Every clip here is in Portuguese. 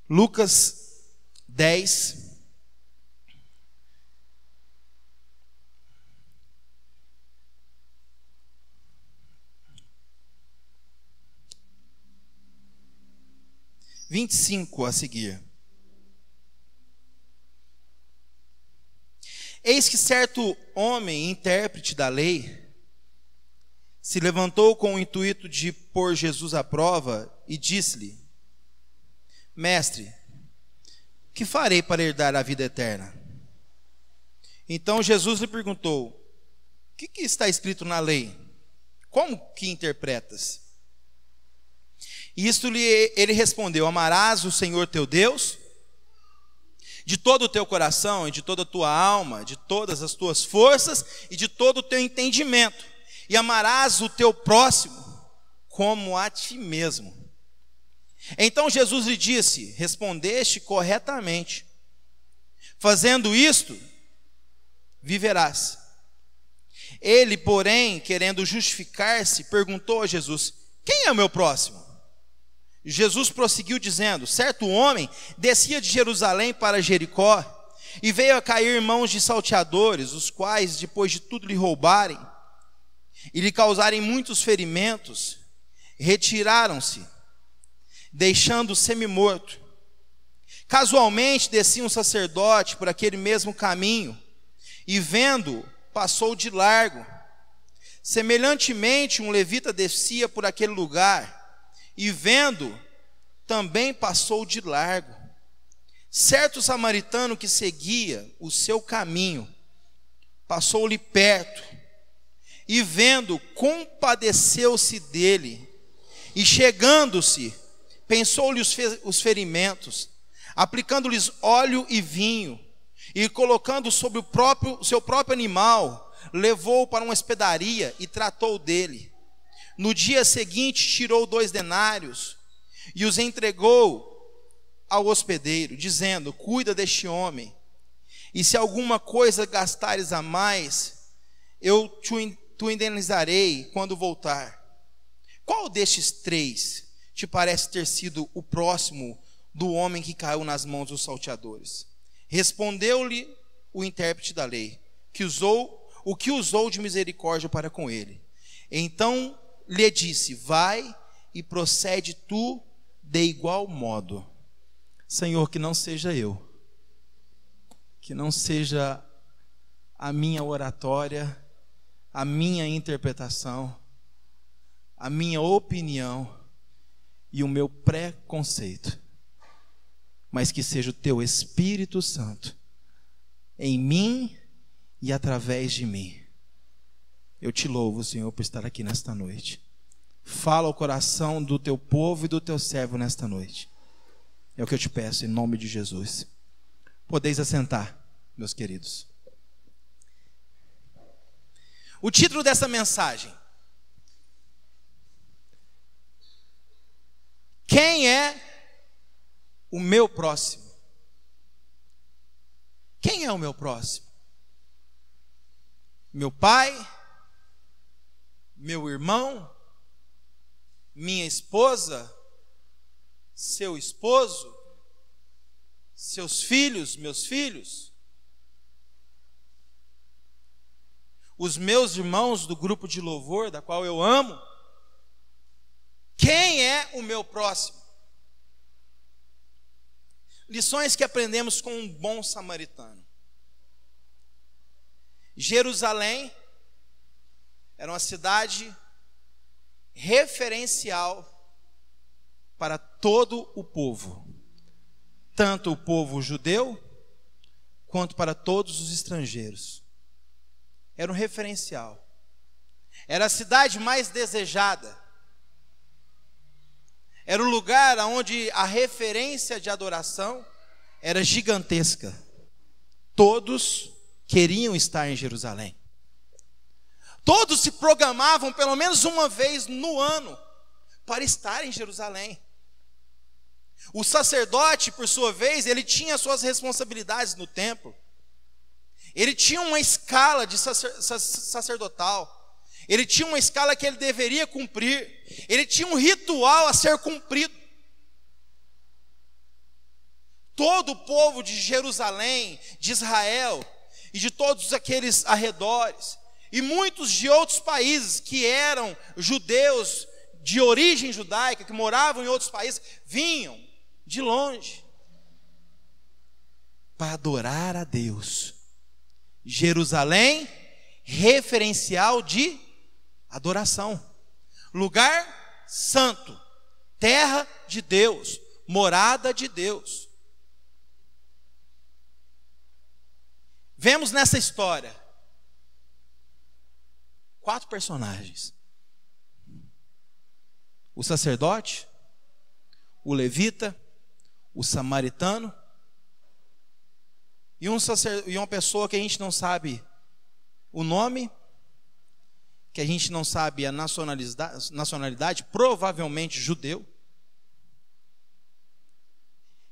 Lucas 10, a seguir. Eis que certo homem, intérprete da lei, se levantou com o intuito de pôr Jesus à prova e disse-lhe: Mestre, que farei para herdar a vida eterna? Então Jesus lhe perguntou: o que está escrito na lei? Como que interpretas? Isto ele respondeu: amarás o Senhor teu Deus de todo o teu coração e de toda a tua alma, de todas as tuas forças e de todo o teu entendimento, e amarás o teu próximo como a ti mesmo. Então Jesus lhe disse: respondeste corretamente, fazendo isto, viverás. Ele, porém, querendo justificar-se, perguntou a Jesus: quem é o meu próximo? Jesus prosseguiu dizendo: certo homem descia de Jerusalém para Jericó, e veio a cair em mãos de salteadores, os quais, depois de tudo lhe roubarem e lhe causarem muitos ferimentos, retiraram-se, deixando-o semi-morto. Casualmente descia um sacerdote por aquele mesmo caminho, e vendo-o, passou de largo. Semelhantemente, um levita descia por aquele lugar, e vendo, também passou de largo. Certo samaritano que seguia o seu caminho, passou-lhe perto, e vendo, compadeceu-se dele, e chegando-se, pensou-lhe os ferimentos, aplicando-lhes óleo e vinho, e colocando sobre o seu próprio animal, levou-o para uma hospedaria e tratou dele. No dia seguinte tirou 2 denários e os entregou ao hospedeiro, dizendo: cuida deste homem, e se alguma coisa gastares a mais, eu te indenizarei quando voltar. Qual destes 3 te parece ter sido o próximo do homem que caiu nas mãos dos salteadores? Respondeu-lhe o intérprete da lei, que usou de misericórdia para com ele. Então lhe disse: vai e procede tu de igual modo. Senhor, que não seja eu, que não seja a minha oratória, a minha interpretação, a minha opinião e o meu preconceito, mas que seja o teu Espírito Santo em mim e através de mim. Eu te louvo, Senhor, por estar aqui nesta noite. Fala ao coração do teu povo e do teu servo nesta noite. É o que eu te peço, em nome de Jesus. Podeis assentar, meus queridos. O título dessa mensagem: quem é o meu próximo? Quem é o meu próximo? Meu pai? Meu irmão? Minha esposa? Seu esposo? Seus filhos? Meus filhos? Os meus irmãos do grupo de louvor, da qual eu amo? Quem é o meu próximo? Lições que aprendemos com um bom samaritano. Jerusalém era uma cidade referencial para todo o povo, tanto o povo judeu quanto para todos os estrangeiros. Era um referencial. Era a cidade mais desejada. Era o lugar onde a referência de adoração era gigantesca. Todos queriam estar em Jerusalém. Todos se programavam pelo menos uma vez no ano para estar em Jerusalém. O sacerdote, por sua vez, ele tinha suas responsabilidades no templo. Ele tinha uma escala de sacerdotal. Ele tinha uma escala que ele deveria cumprir. Ele tinha um ritual a ser cumprido. Todo o povo de Jerusalém, de Israel e de todos aqueles arredores, e muitos de outros países que eram judeus de origem judaica, que moravam em outros países, vinham de longe para adorar a Deus. Jerusalém, referencial de adoração, lugar santo, terra de Deus, morada de Deus. Vemos nessa história 4 personagens: o sacerdote, o levita, o samaritano e uma pessoa que a gente não sabe o nome, que a gente não sabe a nacionalidade, provavelmente judeu,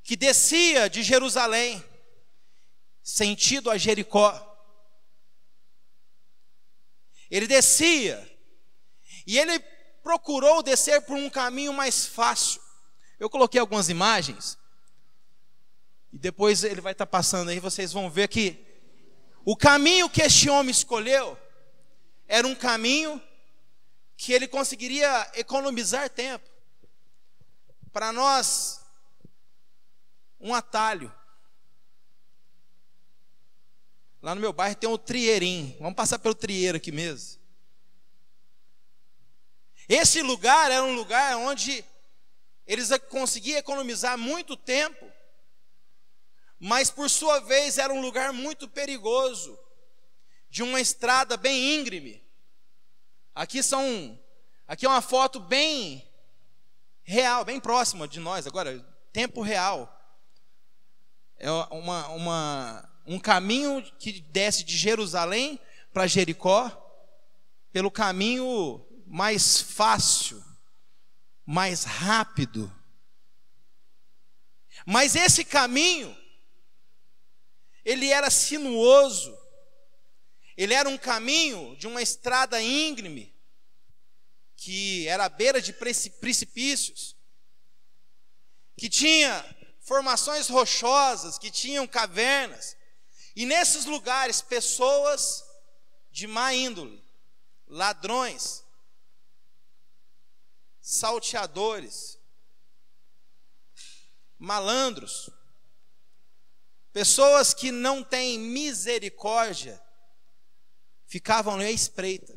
que descia de Jerusalém sentido a Jericó. Ele descia e ele procurou descer por um caminho mais fácil. Eu coloquei algumas imagens e depois ele vai estar passando aí, vocês vão ver que o caminho que este homem escolheu era um caminho que ele conseguiria economizar tempo. Para nós, um atalho. Lá no meu bairro tem um trieirinho. Vamos passar pelo trieiro aqui mesmo. Esse lugar era um lugar onde eles conseguiam economizar muito tempo, mas por sua vez era um lugar muito perigoso, de uma estrada bem íngreme. Aqui é uma foto bem real, bem próxima de nós agora, tempo real. É um caminho que desce de Jerusalém para Jericó, pelo caminho mais fácil, mais rápido. Mas esse caminho, ele era sinuoso, ele era um caminho de uma estrada íngreme, que era à beira de precipícios, que tinha formações rochosas, que tinham cavernas, e nesses lugares pessoas de má índole, ladrões, salteadores, malandros, pessoas que não têm misericórdia, ficavam ali à espreita.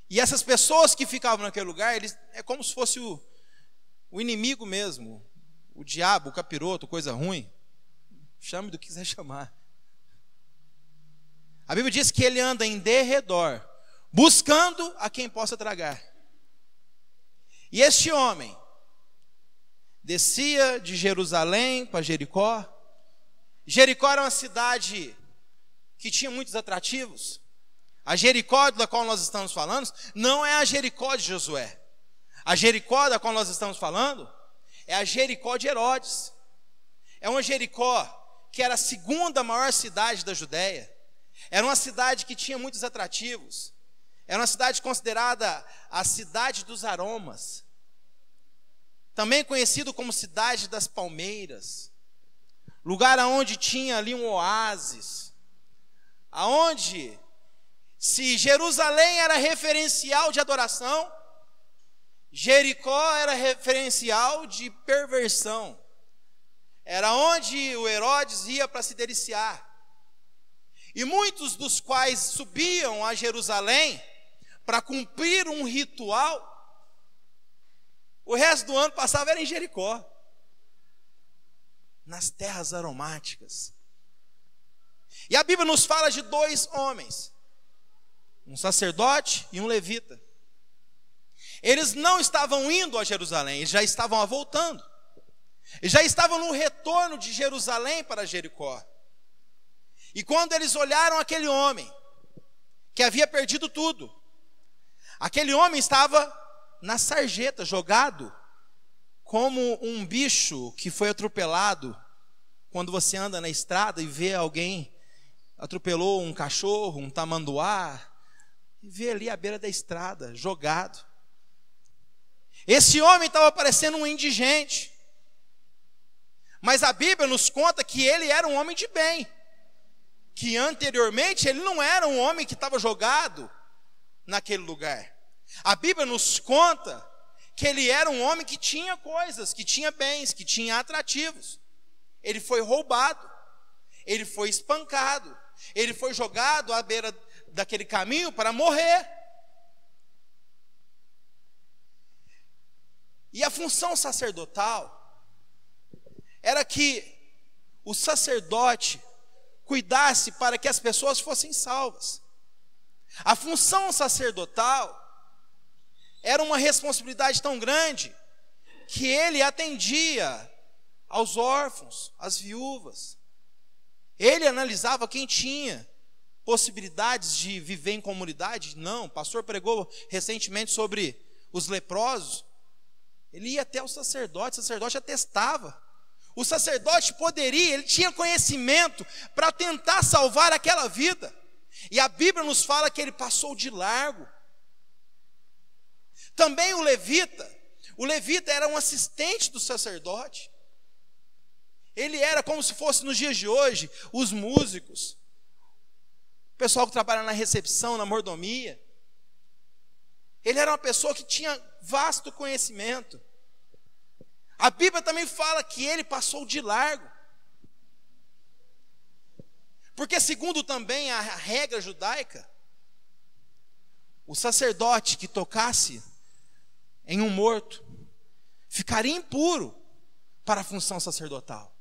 E essas pessoas que ficavam naquele lugar, é como se fosse o inimigo mesmo, o diabo, o capiroto, coisa ruim. Chame do que quiser chamar. A Bíblia diz que ele anda em derredor, buscando a quem possa tragar. E este homem descia de Jerusalém para Jericó. Jericó era uma cidade que tinha muitos atrativos. A Jericó da qual nós estamos falando não é a Jericó de Josué. A Jericó da qual nós estamos falando é a Jericó de Herodes. É uma Jericó que era a segunda maior cidade da Judéia. Era uma cidade que tinha muitos atrativos. Era uma cidade considerada a cidade dos aromas. Também conhecido como cidade das palmeiras. Lugar onde tinha ali um oásis. Aonde, se Jerusalém era referencial de adoração, Jericó era referencial de perversão. Era onde o Herodes ia para se deliciar. E muitos dos quais subiam a Jerusalém para cumprir um ritual, o resto do ano passava era em Jericó, nas terras aromáticas. E a Bíblia nos fala de 2 homens, um sacerdote e um levita. Eles não estavam indo a Jerusalém, eles já estavam voltando. Eles já estavam no retorno de Jerusalém para Jericó. E quando eles olharam aquele homem, que havia perdido tudo, aquele homem estava na sarjeta, jogado, como um bicho que foi atropelado. Quando você anda na estrada e vê alguém, atropelou um cachorro, um tamanduá, e vê ali à beira da estrada, jogado. Esse homem estava parecendo um indigente. Mas a Bíblia nos conta que ele era um homem de bem. Que anteriormente ele não era um homem que estava jogado naquele lugar. A Bíblia nos conta que ele era um homem que tinha coisas, que tinha bens, que tinha atrativos. Ele foi roubado, ele foi espancado, ele foi jogado à beira daquele caminho para morrer. E a função sacerdotal era que o sacerdote cuidasse para que as pessoas fossem salvas. A função sacerdotal era uma responsabilidade tão grande que ele atendia aos órfãos, às viúvas. Ele analisava quem tinha possibilidades de viver em comunidade. Não, o pastor pregou recentemente sobre os leprosos. Ele ia até o sacerdote atestava. O sacerdote poderia, ele tinha conhecimento para tentar salvar aquela vida. E a Bíblia nos fala que ele passou de largo. Também o levita era um assistente do sacerdote. Ele era como se fosse nos dias de hoje, os músicos, o pessoal que trabalha na recepção, na mordomia. Ele era uma pessoa que tinha vasto conhecimento. A Bíblia também fala que ele passou de largo. Porque segundo também a regra judaica, o sacerdote que tocasse em um morto ficaria impuro para a função sacerdotal.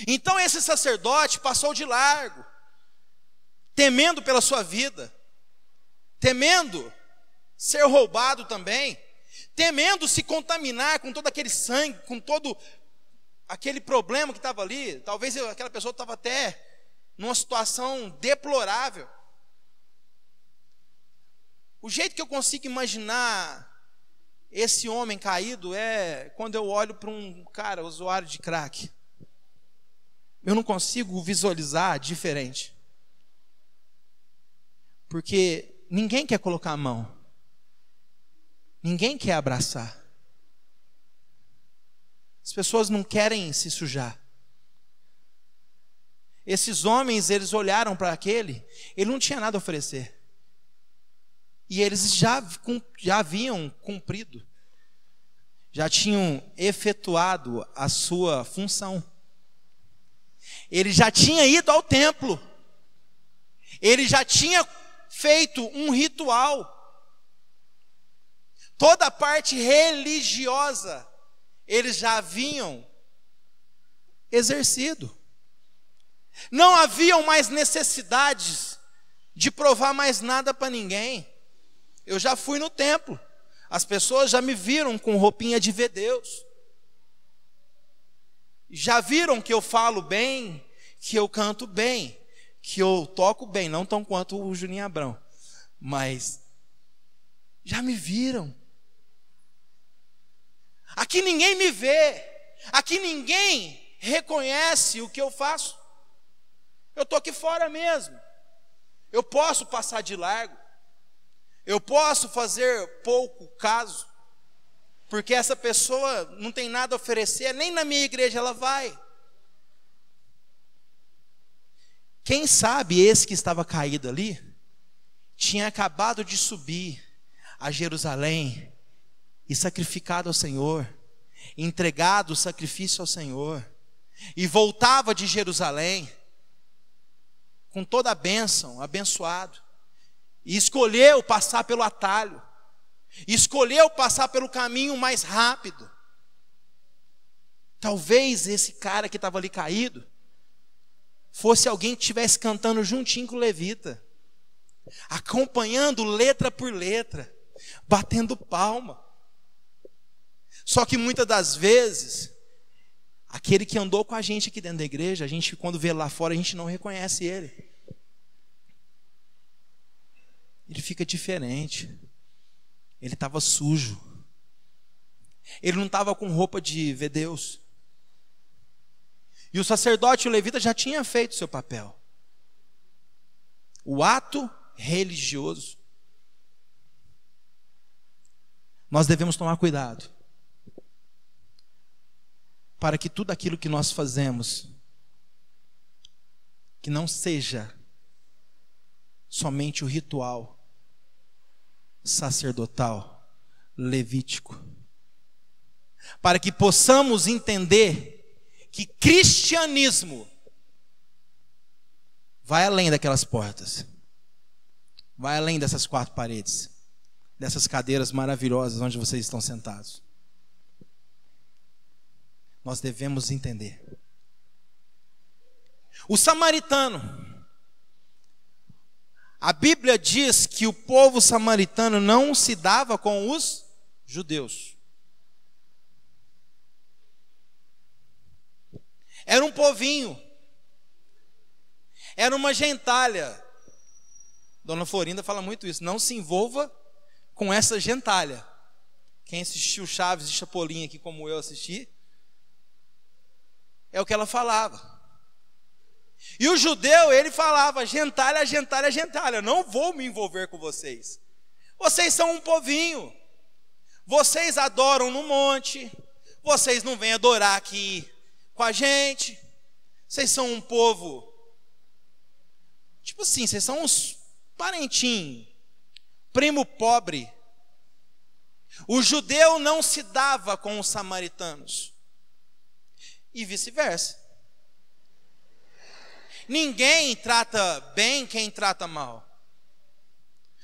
Então esse sacerdote passou de largo, temendo pela sua vida, temendo ser roubado também, temendo se contaminar com todo aquele sangue, com todo aquele problema que estava ali. Talvez aquela pessoa estava até numa situação deplorável. O jeito que eu consigo imaginar esse homem caído é quando eu olho para um cara usuário de crack. Eu não consigo visualizar diferente. Porque ninguém quer colocar a mão. Ninguém quer abraçar. As pessoas não querem se sujar. Esses homens, eles olharam para aquele, ele não tinha nada a oferecer. E eles já haviam cumprido, já tinham efetuado a sua função. Ele já tinha ido ao templo, ele já tinha feito um ritual. Toda a parte religiosa eles já haviam exercido. Não haviam mais necessidades de provar mais nada para ninguém. Eu já fui no templo, as pessoas já me viram com roupinha de ver Deus. Já viram que eu falo bem, que eu canto bem, que eu toco bem, não tão quanto o Juninho Abrão, mas já me viram. Aqui ninguém me vê, aqui ninguém reconhece o que eu faço. Eu estou aqui fora mesmo. Eu posso passar de largo, eu posso fazer pouco caso, porque essa pessoa não tem nada a oferecer, nem na minha igreja ela vai. Quem sabe esse que estava caído ali, tinha acabado de subir a Jerusalém e sacrificado ao Senhor, entregado o sacrifício ao Senhor, e voltava de Jerusalém com toda a bênção, abençoado, e escolheu passar pelo atalho, escolheu passar pelo caminho mais rápido. Talvez esse cara que estava ali caído fosse alguém que estivesse cantando juntinho com o levita, acompanhando letra por letra, batendo palma. Só que muitas das vezes, aquele que andou com a gente aqui dentro da igreja, a gente quando vê lá fora, a gente não reconhece ele. Ele fica diferente. Ele estava sujo. Ele não estava com roupa de ver Deus. E o sacerdote e o levita já tinham feito seu papel. O ato religioso. Nós devemos tomar cuidado para que tudo aquilo que nós fazemos, que não seja somente o ritual sacerdotal, levítico, para que possamos entender que cristianismo vai além daquelas portas, vai além dessas 4 paredes, dessas cadeiras maravilhosas onde vocês estão sentados. Nós devemos entender. O samaritano, a Bíblia diz que o povo samaritano não se dava com os judeus. Era um povinho, era uma gentalha. Dona Florinda fala muito isso, não se envolva com essa gentalha. Quem assistiu Chaves e Chapolin aqui como eu assisti, é o que ela falava. E o judeu, ele falava, gentalha, gentalha, gentalha, não vou me envolver com vocês. Vocês são um povinho, vocês adoram no monte, vocês não vêm adorar aqui com a gente, vocês são um povo, tipo assim, vocês são uns parentinhos, primo pobre. O judeu não se dava com os samaritanos, e vice-versa. Ninguém trata bem quem trata mal.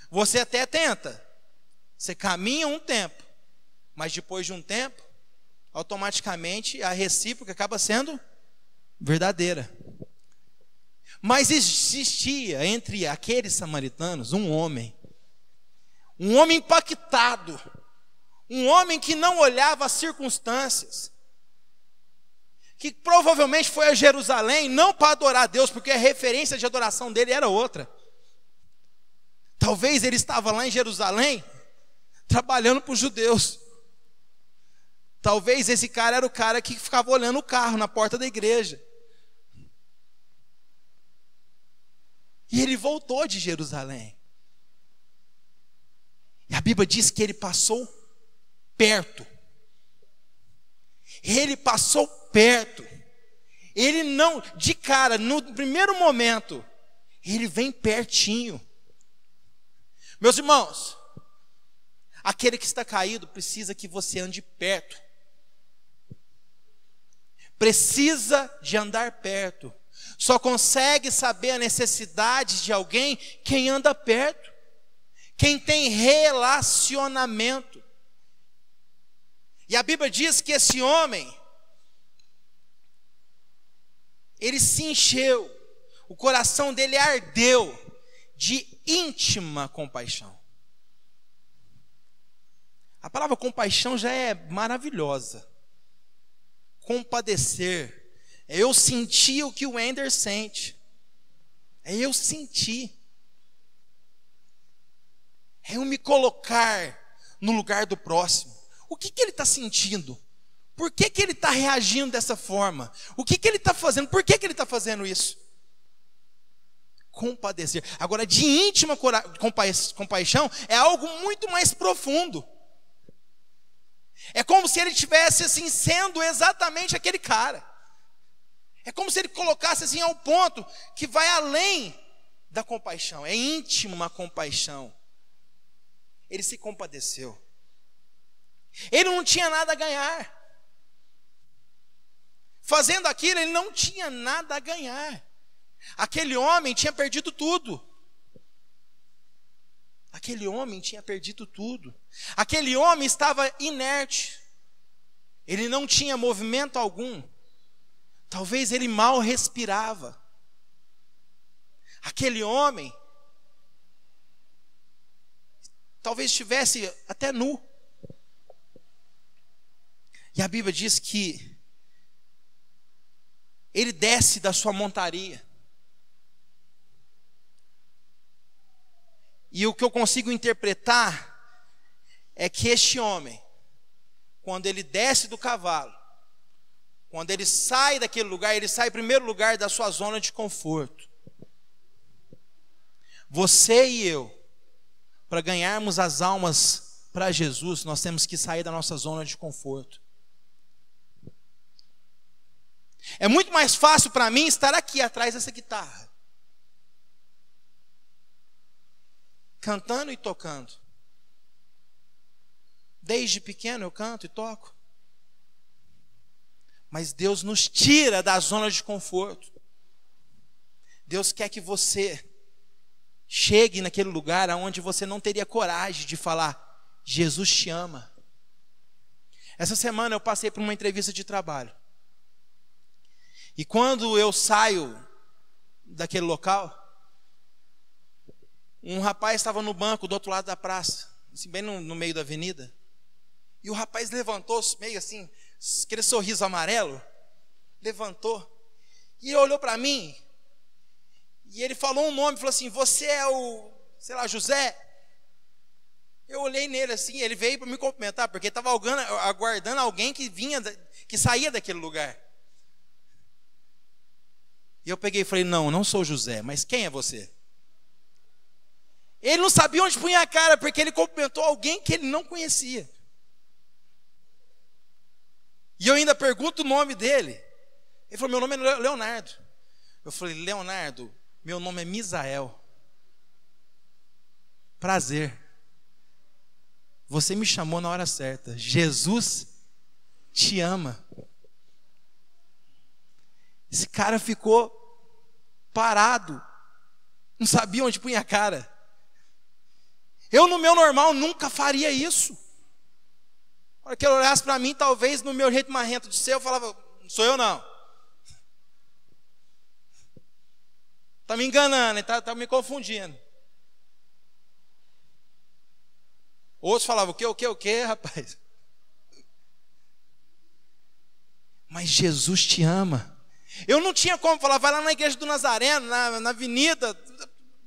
Você até tenta, você caminha um tempo, mas depois de um tempo, automaticamente a recíproca acaba sendo verdadeira. Mas existia entre aqueles samaritanos um homem impactado, um homem que não olhava as circunstâncias, que provavelmente foi a Jerusalém, não para adorar a Deus, porque a referência de adoração dele era outra. Talvez ele estava lá em Jerusalém, trabalhando para os judeus. Talvez esse cara era o cara que ficava olhando o carro na porta da igreja. E ele voltou de Jerusalém. E a Bíblia diz que ele passou perto. Ele passou perto. Ele não, de cara, no primeiro momento, ele vem pertinho. Meus irmãos, aquele que está caído precisa que você ande perto. Precisa de andar perto. Só consegue saber a necessidade de alguém quem anda perto, quem tem relacionamento. E a Bíblia diz que esse homem, ele se encheu, o coração dele ardeu de íntima compaixão. A palavra compaixão já é maravilhosa. Compadecer, é eu sentir o que o Ender sente, é eu sentir, é eu me colocar no lugar do próximo. O que ele está sentindo? Por que ele está reagindo dessa forma? O que ele está fazendo? Por que ele está fazendo isso? Compadecer. Agora, de íntima compaixão é algo muito mais profundo. É como se ele estivesse assim, sendo exatamente aquele cara. É como se ele colocasse assim ao ponto que vai além da compaixão. É íntima compaixão. Ele se compadeceu. Ele não tinha nada a ganhar. Fazendo aquilo, ele não tinha nada a ganhar. Aquele homem tinha perdido tudo. Aquele homem tinha perdido tudo. Aquele homem estava inerte. Ele não tinha movimento algum. Talvez ele mal respirava. Aquele homem talvez estivesse até nu. E a Bíblia diz que ele desce da sua montaria. E o que eu consigo interpretar é que este homem, quando ele desce do cavalo, quando ele sai daquele lugar, ele sai em primeiro lugar da sua zona de conforto. Você e eu, para ganharmos as almas para Jesus, nós temos que sair da nossa zona de conforto. É muito mais fácil para mim estar aqui atrás dessa guitarra, cantando e tocando. Desde pequeno eu canto e toco. Mas Deus nos tira da zona de conforto. Deus quer que você chegue naquele lugar onde você não teria coragem de falar: Jesus te ama. Essa semana eu passei por uma entrevista de trabalho. E quando eu saio daquele local, um rapaz estava no banco do outro lado da praça, assim, bem no meio da avenida. E o rapaz levantou, meio assim, aquele sorriso amarelo, levantou, e ele olhou para mim, e ele falou um nome, falou assim: você é o, sei lá, José? Eu olhei nele assim, ele veio para me cumprimentar, porque estava aguardando alguém que saía daquele lugar. E eu peguei e falei: não sou José, mas quem é você? Ele não sabia onde punha a cara, porque ele cumprimentou alguém que ele não conhecia. E eu ainda pergunto o nome dele. Ele falou: meu nome é Leonardo. Eu falei: Leonardo, meu nome é Misael. Prazer. Você me chamou na hora certa. Jesus te ama. Esse cara ficou parado, não sabia onde punha a cara. Eu, no meu normal, nunca faria isso. Na hora que ele olhasse para mim, talvez no meu jeito marrento de ser, eu falava: não sou eu não. Está me enganando, está me confundindo. Outros falavam: o que, rapaz? Mas Jesus te ama. Eu não tinha como falar: vai lá na igreja do Nazareno, na avenida.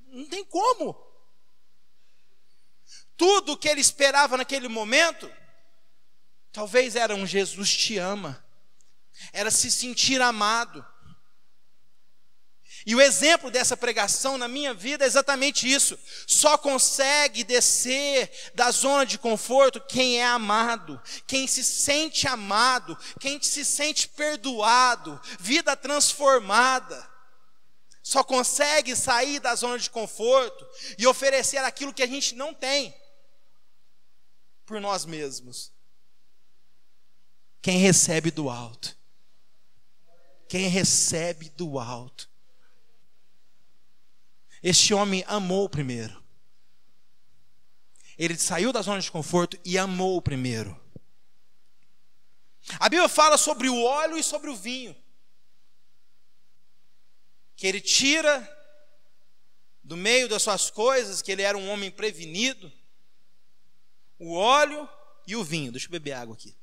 Não tem como. Tudo o que ele esperava naquele momento, talvez era um Jesus te ama. Era se sentir amado. E o exemplo dessa pregação na minha vida é exatamente isso. Só consegue descer da zona de conforto quem é amado, quem se sente amado, quem se sente perdoado, vida transformada. Só consegue sair da zona de conforto e oferecer aquilo que a gente não tem por nós mesmos. Quem recebe do alto. Quem recebe do alto. Este homem amou primeiro. Ele saiu da zona de conforto e amou primeiro. A Bíblia fala sobre o óleo e sobre o vinho. Que ele tira do meio das suas coisas, que ele era um homem prevenido. O óleo e o vinho. Deixa eu beber água aqui.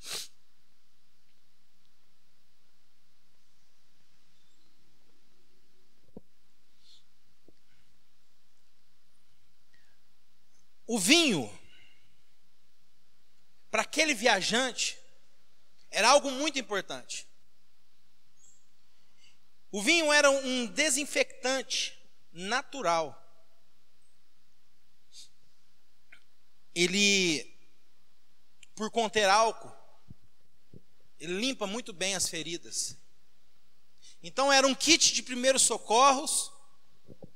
O vinho, para aquele viajante, era algo muito importante. O vinho era um desinfetante natural. Ele, por conter álcool, ele limpa muito bem as feridas. Então era um kit de primeiros socorros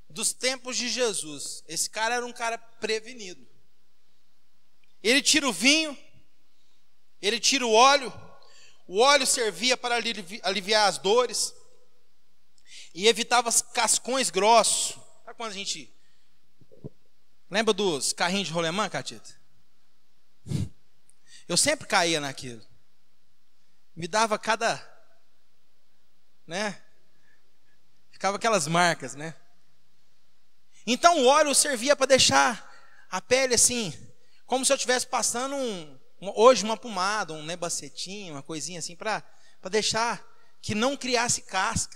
dos tempos de Jesus. Esse cara era um cara prevenido. Ele tira o vinho, ele tira o óleo servia para aliviar as dores e evitava cascões grossos. Sabe quando a gente lembra dos carrinhos de rolemã, Catita? Eu sempre caía naquilo. Me dava ficava aquelas marcas, né? Então o óleo servia para deixar a pele assim, como se eu estivesse passando hoje uma pomada, um nebacetinho, uma coisinha assim, para deixar que não criasse casca.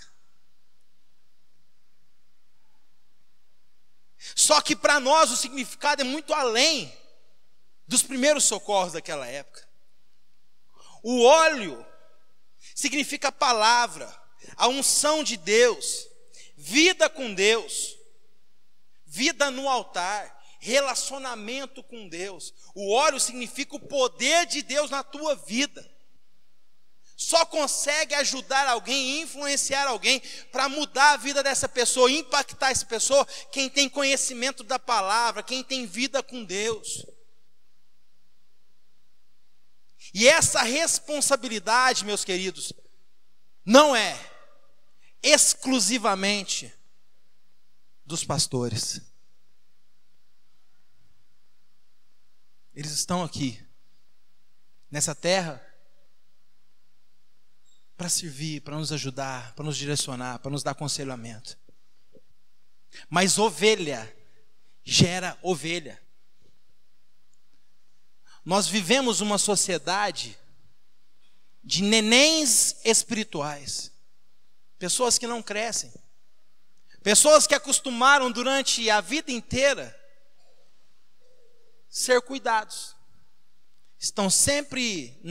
Só que para nós o significado é muito além dos primeiros socorros daquela época. O óleo significa a palavra, a unção de Deus, vida com Deus, vida no altar, relacionamento com Deus. O óleo significa o poder de Deus na tua vida. Só consegue ajudar alguém, influenciar alguém, para mudar a vida dessa pessoa, impactar essa pessoa, quem tem conhecimento da palavra, quem tem vida com Deus. E essa responsabilidade, meus queridos, não é exclusivamente dos pastores. Eles estão aqui, nessa terra, para servir, para nos ajudar, para nos direcionar, para nos dar aconselhamento. Mas ovelha gera ovelha. Nós vivemos uma sociedade de nenéns espirituais, pessoas que não crescem, pessoas que acostumaram durante a vida inteira ser cuidados, estão sempre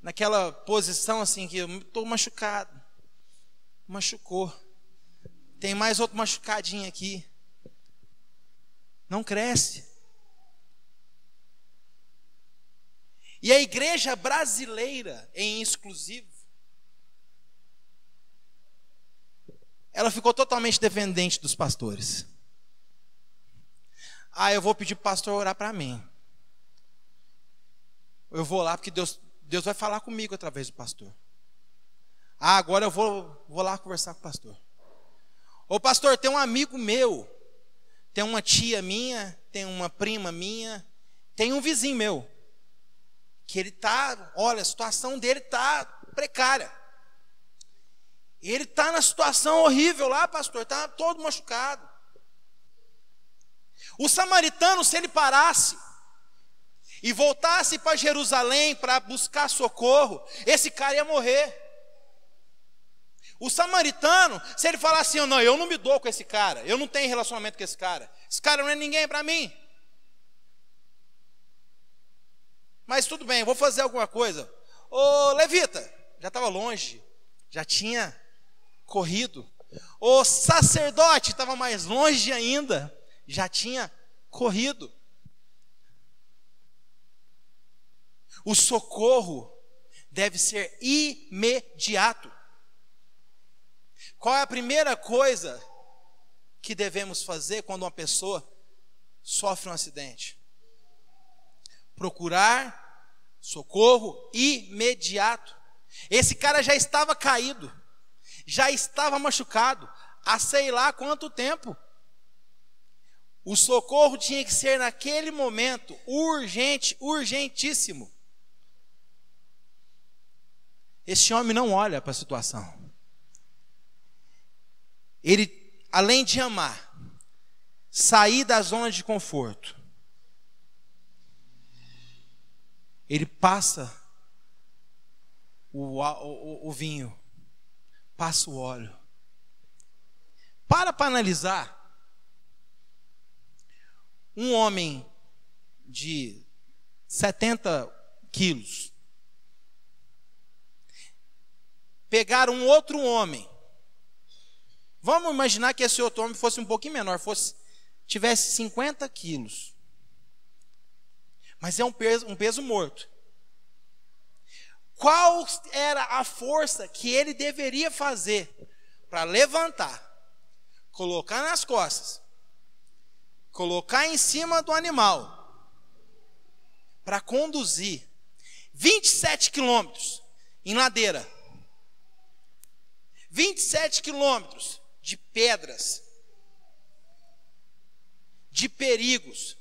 naquela posição assim, que eu estou machucado, machucou, tem mais outro machucadinho aqui, não cresce. E a igreja brasileira, em exclusivo, ela ficou totalmente dependente dos pastores. Eu vou pedir para o pastor orar para mim. Eu vou lá porque Deus vai falar comigo através do pastor. Agora eu vou lá conversar com o pastor. Ô pastor, tem um amigo meu, tem uma tia minha, tem uma prima minha, tem um vizinho meu, que ele olha, a situação dele está precária. Ele está na situação horrível lá, pastor, está todo machucado. O samaritano, se ele parasse e voltasse para Jerusalém para buscar socorro, esse cara ia morrer. O samaritano, se ele falasse assim, não, eu não me dou com esse cara, eu não tenho relacionamento com esse cara não é ninguém para mim. Mas tudo bem, eu vou fazer alguma coisa. Ô levita, já estava longe, já tinha corrido. O sacerdote estava mais longe ainda, já tinha corrido. O socorro deve ser imediato. Qual é a primeira coisa que devemos fazer quando uma pessoa sofre um acidente? Procurar socorro imediato. Esse cara já estava caído, já estava machucado, há sei lá quanto tempo. O socorro tinha que ser naquele momento, urgente, urgentíssimo. Esse homem não olha para a situação. Ele, além de amar, sair da zona de conforto, ele passa o vinho, passa o óleo. Para analisar, um homem de 70 quilos, pegar um outro homem, vamos imaginar que esse outro homem fosse um pouquinho menor, tivesse 50 quilos, mas é um peso morto. Qual era a força que ele deveria fazer para levantar, colocar nas costas, colocar em cima do animal, para conduzir 27 quilômetros em ladeira, 27 quilômetros de pedras, de perigos.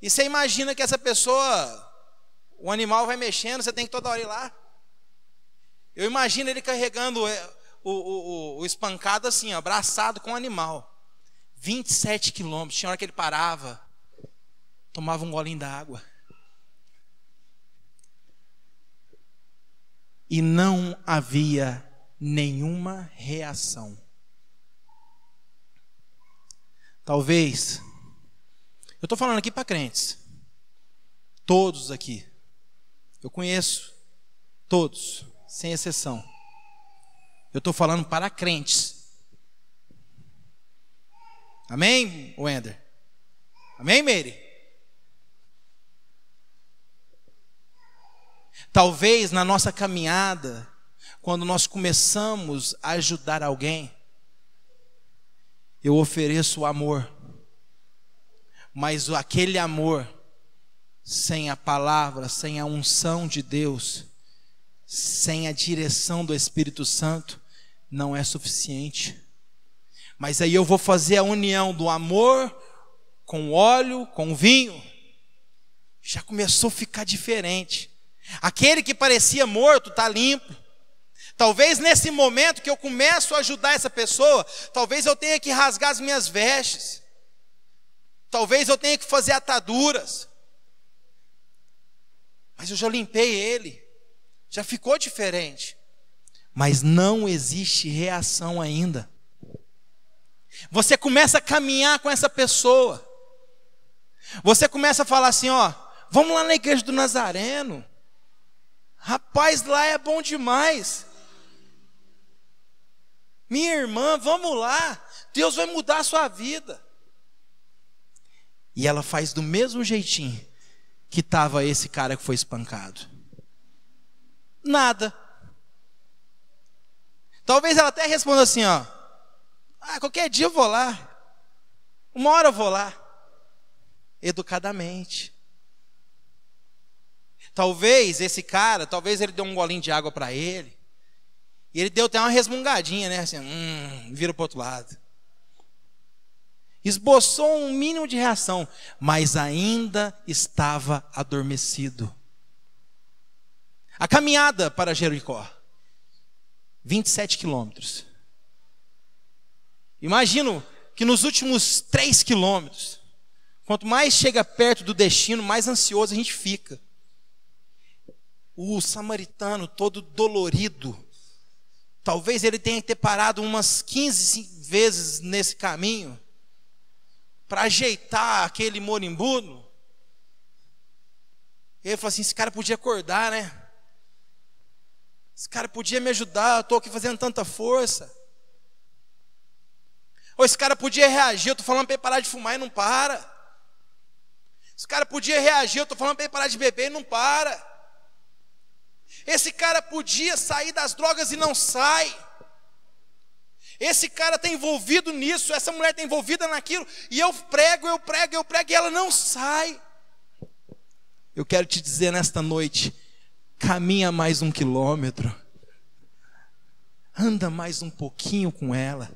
E você imagina que essa pessoa, o animal vai mexendo, você tem que toda hora ir lá. Eu imagino ele carregando o espancado assim, ó, abraçado com o animal. 27 quilômetros, tinha hora que ele parava, tomava um golinho d'água. E não havia nenhuma reação. Talvez, eu estou falando aqui para crentes, todos aqui, eu conheço todos, sem exceção. Eu estou falando para crentes. Amém, Wender? Amém, Meire? Talvez na nossa caminhada, quando nós começamos a ajudar alguém, eu ofereço o amor, mas aquele amor, sem a palavra, sem a unção de Deus, sem a direção do Espírito Santo, não é suficiente. Mas aí eu vou fazer a união do amor com o óleo, com o vinho. Já começou a ficar diferente. Aquele que parecia morto está limpo. Talvez nesse momento que eu começo a ajudar essa pessoa, talvez eu tenha que rasgar as minhas vestes. Talvez eu tenha que fazer ataduras. Mas eu já limpei ele. Já ficou diferente. Mas não existe reação ainda. Você começa a caminhar com essa pessoa. Você começa a falar assim, ó, vamos lá na igreja do Nazareno. Rapaz, lá é bom demais. Minha irmã, vamos lá. Deus vai mudar a sua vida. E ela faz do mesmo jeitinho que estava esse cara que foi espancado. Nada. Talvez ela até responda assim, ó, qualquer dia eu vou lá. Uma hora eu vou lá. Educadamente. Talvez esse cara, talvez ele deu um golinho de água para ele. E ele deu até uma resmungadinha, né? Assim, vira para o outro lado. Esboçou um mínimo de reação, mas ainda estava adormecido. A caminhada para Jericó, 27 quilômetros. Imagino que nos últimos 3 quilômetros, quanto mais chega perto do destino, mais ansioso a gente fica. O samaritano todo dolorido, talvez ele tenha que ter parado umas 15 vezes nesse caminho, para ajeitar aquele moribundo. Ele falou assim, esse cara podia acordar, né? Esse cara podia me ajudar, eu estou aqui fazendo tanta força. Ou esse cara podia reagir, eu estou falando para ele parar de fumar e não para. Esse cara podia reagir, eu estou falando para ele parar de beber e não para. Esse cara podia sair das drogas e não sai. Esse cara está envolvido nisso, essa mulher está envolvida naquilo, e eu prego, e ela não sai. Eu quero te dizer nesta noite, caminha mais 1 quilômetro, anda mais um pouquinho com ela.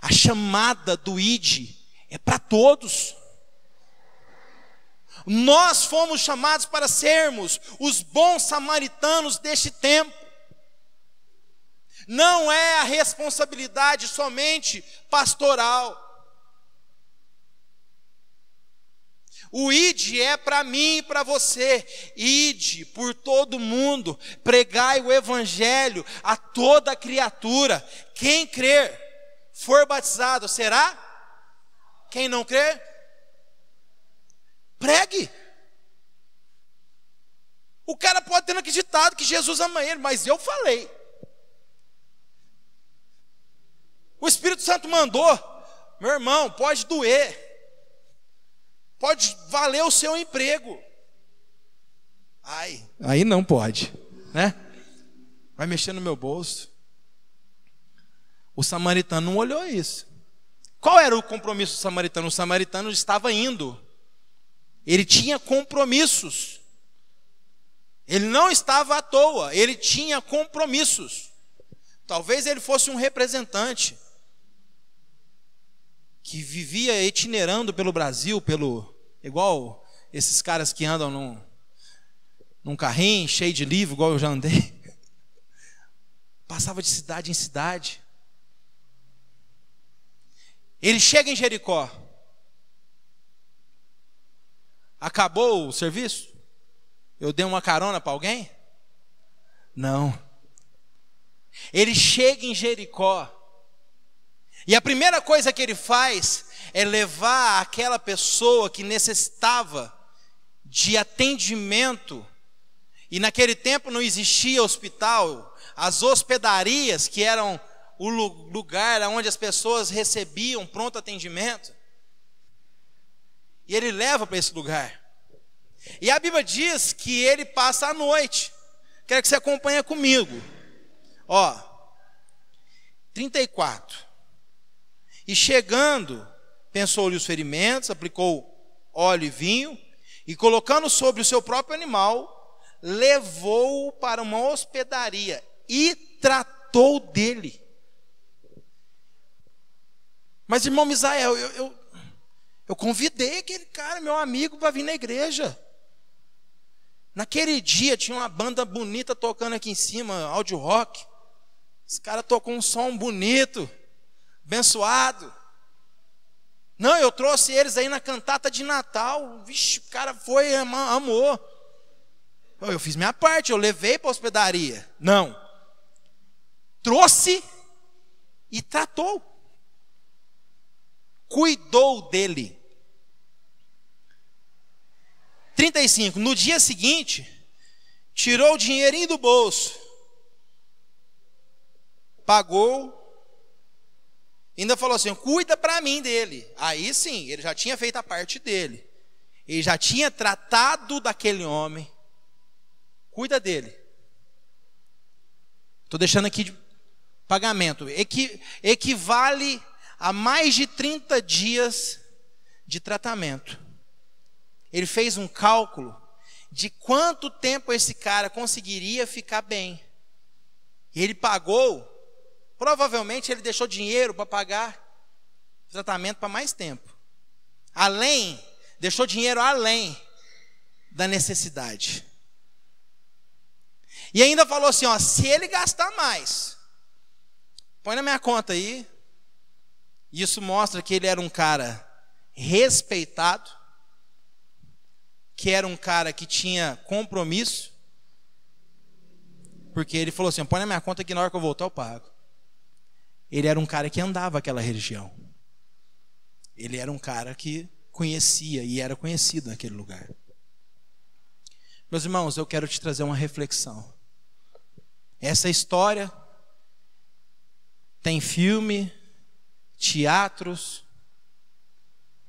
A chamada do ID é para todos. Nós fomos chamados para sermos os bons samaritanos deste tempo. Não é a responsabilidade somente pastoral. O ide é para mim e para você. Ide por todo mundo, pregai o evangelho a toda criatura. Quem crer, for batizado, será? Quem não crer, pregue. O cara pode ter acreditado que Jesus ama ele, mas eu falei. O Espírito Santo mandou. Meu irmão, pode doer. Pode valer o seu emprego. Aí não pode, né? Vai mexer no meu bolso. O samaritano não olhou isso. Qual era o compromisso do samaritano? O samaritano estava indo. Ele tinha compromissos. Ele não estava à toa, ele tinha compromissos. Talvez ele fosse um representante que vivia itinerando pelo Brasil, igual esses caras que andam num carrinho cheio de livro, igual eu já andei. Passava de cidade em cidade. Ele chega em Jericó. Acabou o serviço? Eu dei uma carona para alguém? Não. Ele chega em Jericó. E a primeira coisa que ele faz é levar aquela pessoa que necessitava de atendimento. E naquele tempo não existia hospital. As hospedarias, que eram o lugar onde as pessoas recebiam pronto atendimento. E ele leva para esse lugar. E a Bíblia diz que ele passa a noite. Quero que você acompanhe comigo. 34. E chegando, pensou-lhe os ferimentos, aplicou óleo e vinho, e colocando sobre o seu próprio animal, levou-o para uma hospedaria e tratou dele. Mas, irmão Misael, eu convidei aquele cara, meu amigo, para vir na igreja. Naquele dia tinha uma banda bonita tocando aqui em cima, áudio rock. Esse cara tocou um som bonito, abençoado. Não, eu trouxe eles aí na cantata de Natal. Vixe, o cara foi, amou. Eu fiz minha parte, eu levei para a hospedaria. Não. Trouxe e tratou. Cuidou dele. 35. No dia seguinte, tirou o dinheirinho do bolso. Pagou. Ainda falou assim, cuida para mim dele. Aí sim, ele já tinha feito a parte dele. Ele já tinha tratado daquele homem. Cuida dele. Estou deixando aqui de pagamento. Equivale a mais de 30 dias de tratamento. Ele fez um cálculo de quanto tempo esse cara conseguiria ficar bem. E ele pagou. Provavelmente ele deixou dinheiro para pagar o tratamento para mais tempo. Deixou dinheiro além da necessidade. E ainda falou assim, se ele gastar mais, põe na minha conta aí. Isso mostra que ele era um cara respeitado, que era um cara que tinha compromisso, porque ele falou assim, põe na minha conta que na hora que eu voltar eu pago. Ele era um cara que andava aquela região. Ele era um cara que conhecia e era conhecido naquele lugar. Meus irmãos, eu quero te trazer uma reflexão. Essa história tem filme, teatros,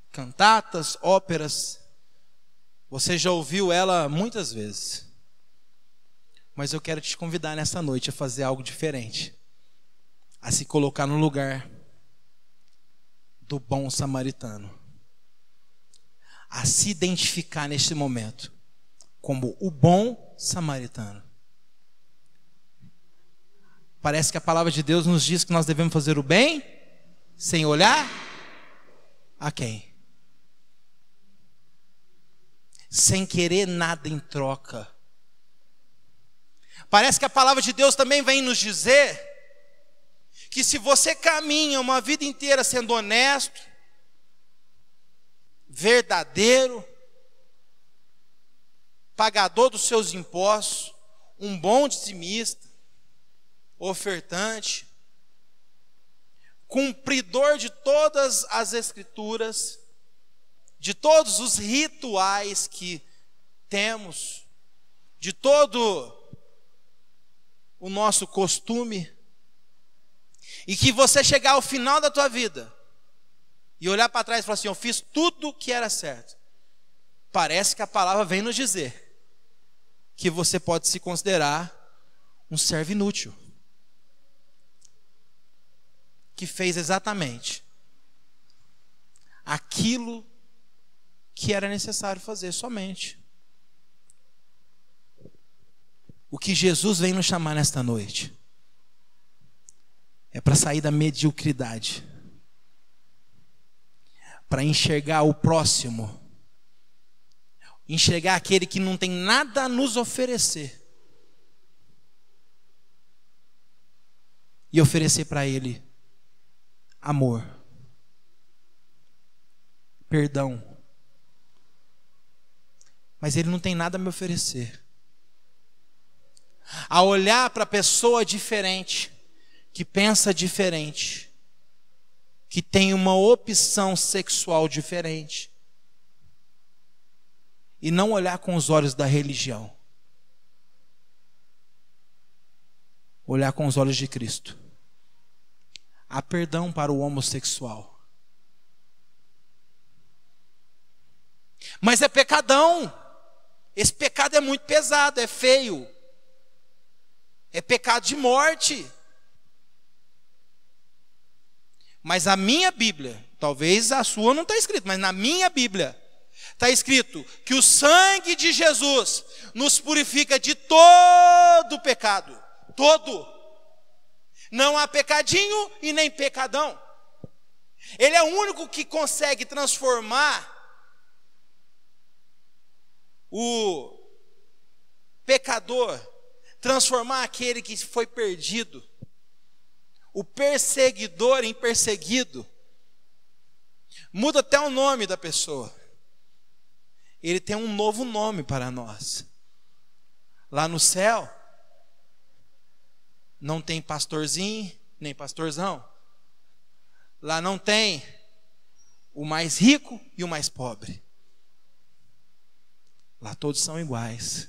cantatas, óperas. Você já ouviu ela muitas vezes. Mas eu quero te convidar nessa noite a fazer algo diferente. A se colocar no lugar do bom samaritano. A se identificar neste momento como o bom samaritano. Parece que a palavra de Deus nos diz que nós devemos fazer o bem sem olhar a quem? Sem querer nada em troca. Parece que a palavra de Deus também vem nos dizer que se você caminha uma vida inteira sendo honesto, verdadeiro, pagador dos seus impostos, um bom dizimista, ofertante, cumpridor de todas as escrituras, de todos os rituais que temos, de todo o nosso costume, e que você chegar ao final da tua vida e olhar para trás e falar assim, eu fiz tudo o que era certo. Parece que a palavra vem nos dizer que você pode se considerar um servo inútil, que fez exatamente aquilo que era necessário fazer somente. O que Jesus vem nos chamar nesta noite é para sair da mediocridade, para enxergar o próximo, enxergar aquele que não tem nada a nos oferecer e oferecer para ele amor, perdão. Mas ele não tem nada a me oferecer. A olhar para a pessoa diferente, que pensa diferente, que tem uma opção sexual diferente, e não olhar com os olhos da religião, olhar com os olhos de Cristo, há perdão para o homossexual. Mas é pecadão. Esse pecado é muito pesado, é feio. É pecado de morte. Mas a minha Bíblia, talvez a sua não está escrito, mas na minha Bíblia está escrito que o sangue de Jesus nos purifica de todo pecado. Todo. Não há pecadinho e nem pecadão. Ele é o único que consegue transformar o pecador, transformar aquele que foi perdido, o perseguidor em perseguido. Muda até o nome da pessoa. Ele tem um novo nome para nós. Lá no céu, não tem pastorzinho, nem pastorzão. Lá não tem o mais rico e o mais pobre. Lá todos são iguais.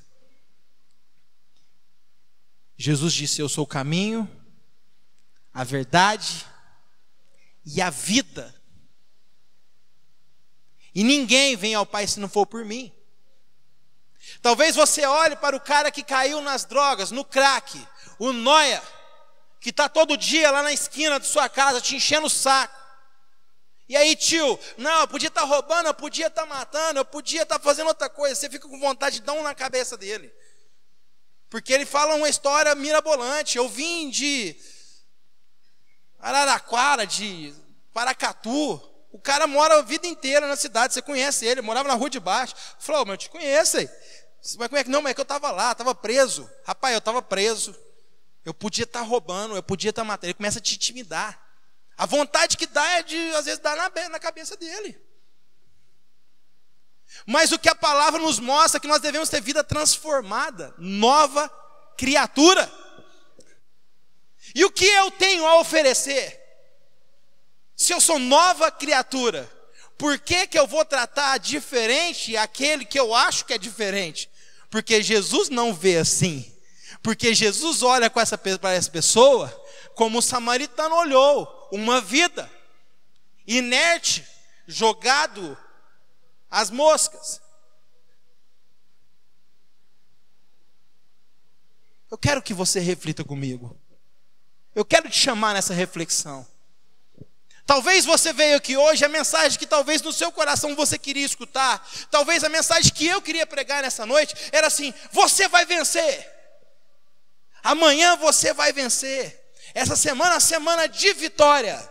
Jesus disse: eu sou o caminho, a verdade e a vida. E ninguém vem ao Pai se não for por mim. Talvez você olhe para o cara que caiu nas drogas, no crack, o nóia, que está todo dia lá na esquina de sua casa te enchendo o saco. E aí, tio, não, eu podia estar roubando, eu podia estar matando, eu podia estar fazendo outra coisa. Você fica com vontade de dar um na cabeça dele. Porque ele fala uma história mirabolante. Eu vim de Araraquara, de Paracatu. O cara mora a vida inteira na cidade, você conhece ele, morava na rua de baixo. Falou, mas eu te conheço aí. Mas como é que não? Mas é que eu estava lá, estava preso. Rapaz, eu estava preso. Eu podia estar roubando, eu podia estar matando. Ele começa a te intimidar. A vontade que dá é de, às vezes, dar na cabeça dele. Mas o que a palavra nos mostra é que nós devemos ter vida transformada, nova criatura. E o que eu tenho a oferecer? Se eu sou nova criatura, por que eu vou tratar diferente aquele que eu acho que é diferente? Porque Jesus não vê assim. Porque Jesus olha para essa pessoa como o samaritano olhou. Uma vida inerte, jogado às moscas. Eu quero que você reflita comigo. Eu quero te chamar nessa reflexão. Talvez você veio aqui hoje, a mensagem que talvez no seu coração você queria escutar, talvez a mensagem que eu queria pregar nessa noite, era assim: você vai vencer. Amanhã você vai vencer. Essa semana é a semana de vitória.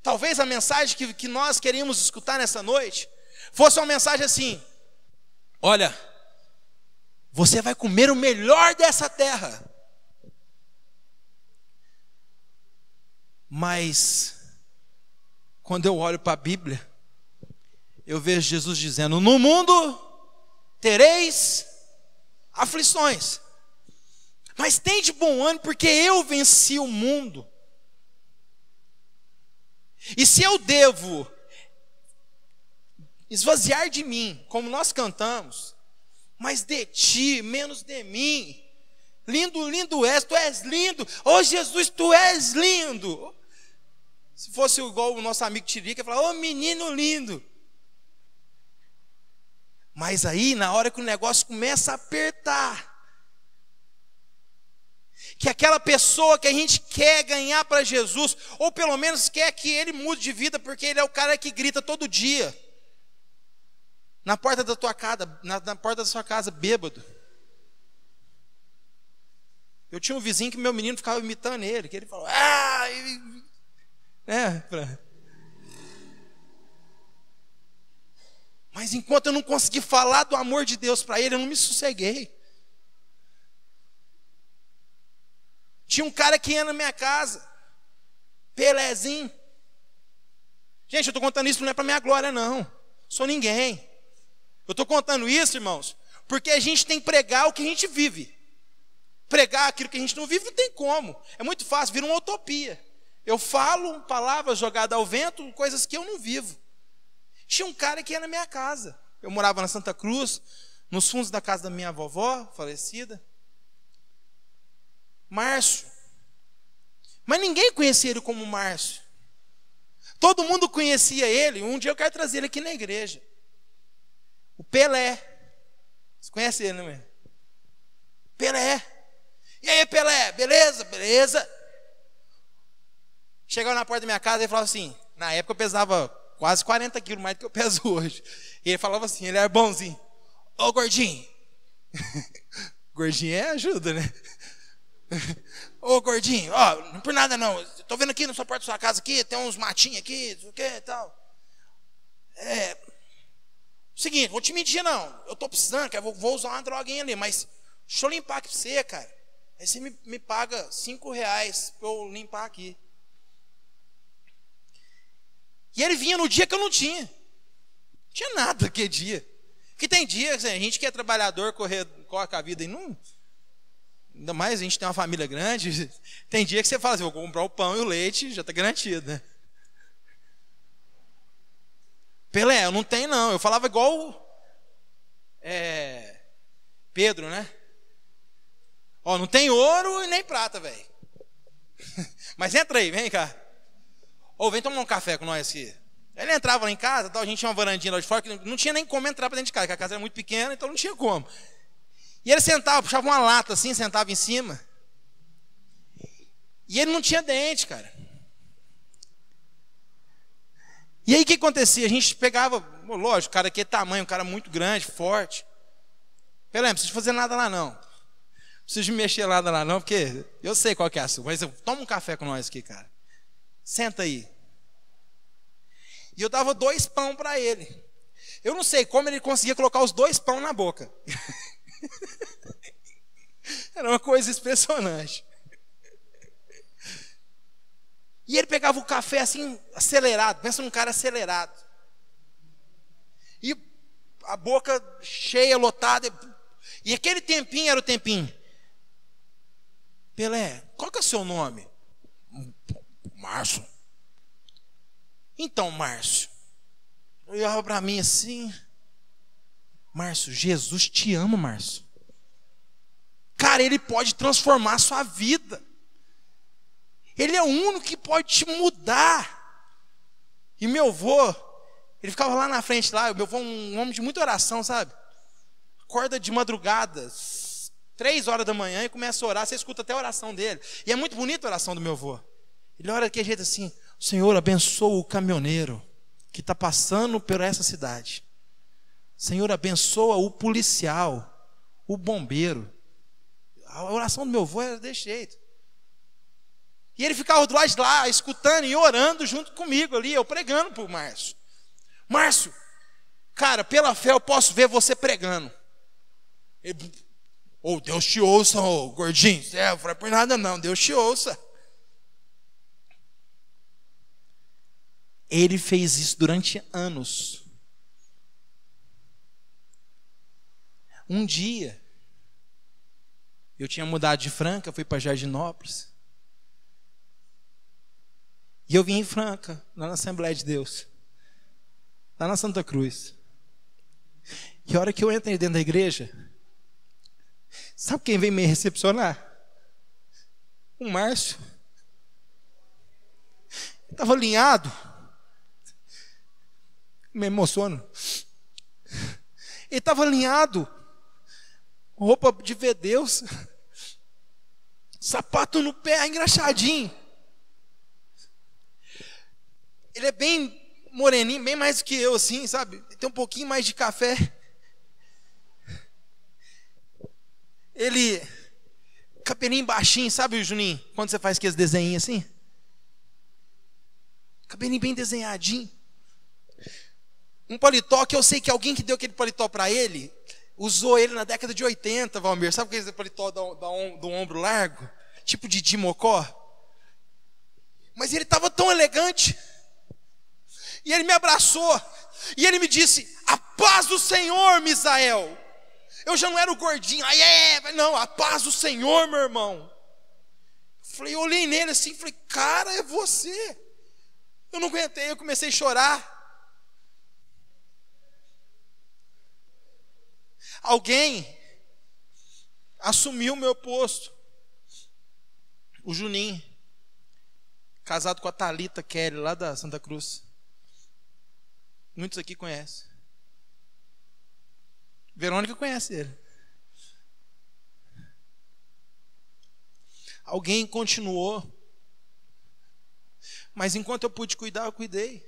Talvez a mensagem que nós queríamos escutar nessa noite fosse uma mensagem assim: olha, você vai comer o melhor dessa terra. Mas quando eu olho para a Bíblia, eu vejo Jesus dizendo: no mundo tereis aflições, mas tem de bom ânimo, porque eu venci o mundo. E se eu devo esvaziar de mim, como nós cantamos, mas de ti, menos de mim. Lindo, lindo és, tu és lindo. Oh Jesus, tu és lindo. Se fosse igual o nosso amigo Tirica, ia falar: oh menino lindo. Mas aí, na hora que o negócio começa a apertar, que aquela pessoa que a gente quer ganhar para Jesus, ou pelo menos quer que ele mude de vida, porque ele é o cara que grita todo dia na porta da tua casa, na porta da sua casa, bêbado. Eu tinha um vizinho que meu menino ficava imitando ele, que ele falou: Mas enquanto eu não consegui falar do amor de Deus para ele, eu não me sosseguei. Tinha um cara que ia na minha casa, Pelezinho. Gente, eu estou contando isso não é para minha glória, não. Sou ninguém. Eu estou contando isso, irmãos, porque a gente tem que pregar o que a gente vive. Pregar aquilo que a gente não vive não tem como. É muito fácil, vira uma utopia. Eu falo palavras jogadas ao vento, coisas que eu não vivo. Tinha um cara que ia na minha casa. Eu morava na Santa Cruz, nos fundos da casa da minha vovó, falecida. Márcio Mas ninguém conhecia ele como Márcio. Todo mundo conhecia ele. Um dia eu quero trazer ele aqui na igreja. O Pelé. Você conhece ele, não é? Pelé. E aí, Pelé? Beleza? Beleza. Chegava na porta da minha casa e falava assim, na época eu pesava quase 40 quilos mais do que eu peso hoje. E ele falava assim, ele era bonzinho. Ô, gordinho. Gordinho ajuda, né? Ô, gordinho, ó, não por nada não. Tô vendo aqui na sua porta da sua casa aqui, tem uns matinhos aqui, não sei o que e tal. Seguinte, vou te mentir não. Eu tô precisando, cara, vou usar uma droguinha ali, mas deixa eu limpar aqui pra você, cara. Aí você me paga R$5 pra eu limpar aqui. E ele vinha no dia que eu não tinha. Não tinha nada aquele dia. Porque tem dia, assim, a gente que é trabalhador, corre com a vida e não... Ainda mais a gente tem uma família grande. Tem dia que você fala assim, vou comprar o pão e o leite, já está garantido, né? Pelé, eu não tenho não. Eu falava igual Pedro, né? Ó, não tem ouro e nem prata, velho. Mas entra aí, vem cá. Ou vem tomar um café com nós aqui. Ele entrava lá em casa, a gente tinha uma varandinha lá de fora, que não tinha nem como entrar para dentro de casa, porque a casa era muito pequena, então não tinha como. E ele sentava, puxava uma lata assim, sentava em cima. E ele não tinha dente, cara. E aí o que acontecia? A gente pegava, lógico, o cara aqui é tamanho, um cara muito grande, forte. Pelé, não precisa fazer nada lá não. Não precisa mexer nada lá não, porque eu sei qual que é a sua. Mas toma um café com nós aqui, cara. Senta aí. E eu dava 2 pão para ele. Eu não sei como ele conseguia colocar os 2 pão na boca. Era uma coisa impressionante. E ele pegava o café assim, acelerado. Pensa num cara acelerado. E a boca cheia, lotada. E aquele tempinho era o tempinho. Pelé, qual que é o seu nome? Márcio. Então, Márcio. Ele olhava para mim assim. Márcio, Jesus te ama, Márcio. Cara, Ele pode transformar a sua vida. Ele é o único que pode te mudar. E meu avô, ele ficava lá na frente, lá, meu avô um homem de muita oração, sabe? Acorda de madrugada, 3 horas da manhã e começa a orar, você escuta até a oração dele. E é muito bonita a oração do meu avô. Ele ora daquele jeito assim, Senhor, abençoa o caminhoneiro que está passando por essa cidade. Senhor, abençoa o policial, o bombeiro. A oração do meu avô era desse jeito. E ele ficava do lado de lá, escutando e orando junto comigo ali, eu pregando para o Márcio. Márcio, cara, pela fé eu posso ver você pregando. Deus te ouça, gordinho. Não foi por nada não, Deus te ouça. Ele fez isso durante anos. Um dia, eu tinha mudado de Franca, fui para Jardinópolis. E eu vim em Franca, lá na Assembleia de Deus. Lá na Santa Cruz. E a hora que eu entrei dentro da igreja, sabe quem veio me recepcionar? O Márcio. Ele estava alinhado. Me emociono. Ele estava alinhado. Roupa de ver Deus. Sapato no pé, engraxadinho. Ele é bem moreninho, bem mais do que eu, assim, sabe? Ele tem um pouquinho mais de café. Ele, cabelinho baixinho, sabe, Juninho? Quando você faz aqueles desenhinhos assim? Cabelinho bem desenhadinho. Um paletó que eu sei que alguém que deu aquele paletó para ele, usou ele na década de 80, Valmir. Sabe aquele paletó do ombro largo? Tipo de Mocó. Mas ele estava tão elegante. E ele me abraçou. E ele me disse, a paz do Senhor, Misael. Eu já não era o gordinho. Não, a paz do Senhor, meu irmão. Eu olhei nele assim, falei, cara, é você. Eu não aguentei, eu comecei a chorar. Alguém assumiu o meu posto. O Juninho. casado com a Thalita Kelly, lá da Santa Cruz. Muitos aqui conhecem. Verônica conhece ele. Alguém continuou. Mas enquanto eu pude cuidar, eu cuidei.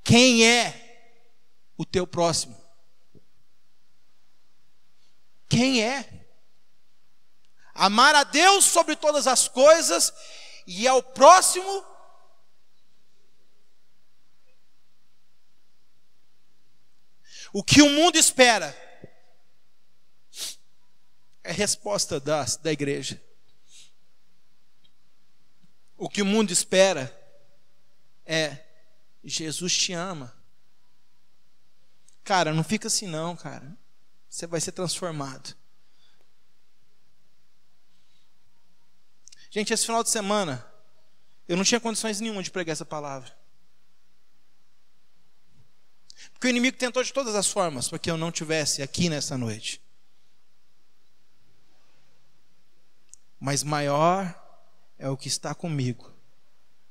Quem é o teu próximo? Quem é? Amar a Deus sobre todas as coisas e ao próximo. O que o mundo espera é a resposta da igreja. O que o mundo espera é: Jesus te ama. Cara, não fica assim não, cara. Você vai ser transformado. Gente, esse final de semana eu não tinha condições nenhuma de pregar essa palavra. Porque o inimigo tentou de todas as formas para que eu não estivesse aqui nessa noite. Mas maior é o que está comigo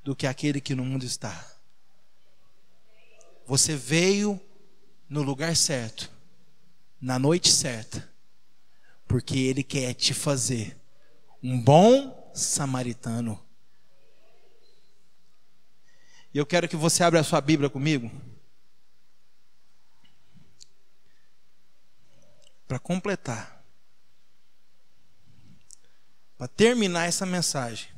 do que aquele que no mundo está. Você veio no lugar certo, na noite certa, porque Ele quer te fazer um bom samaritano. E eu quero que você abra a sua Bíblia comigo, para completar, para terminar essa mensagem,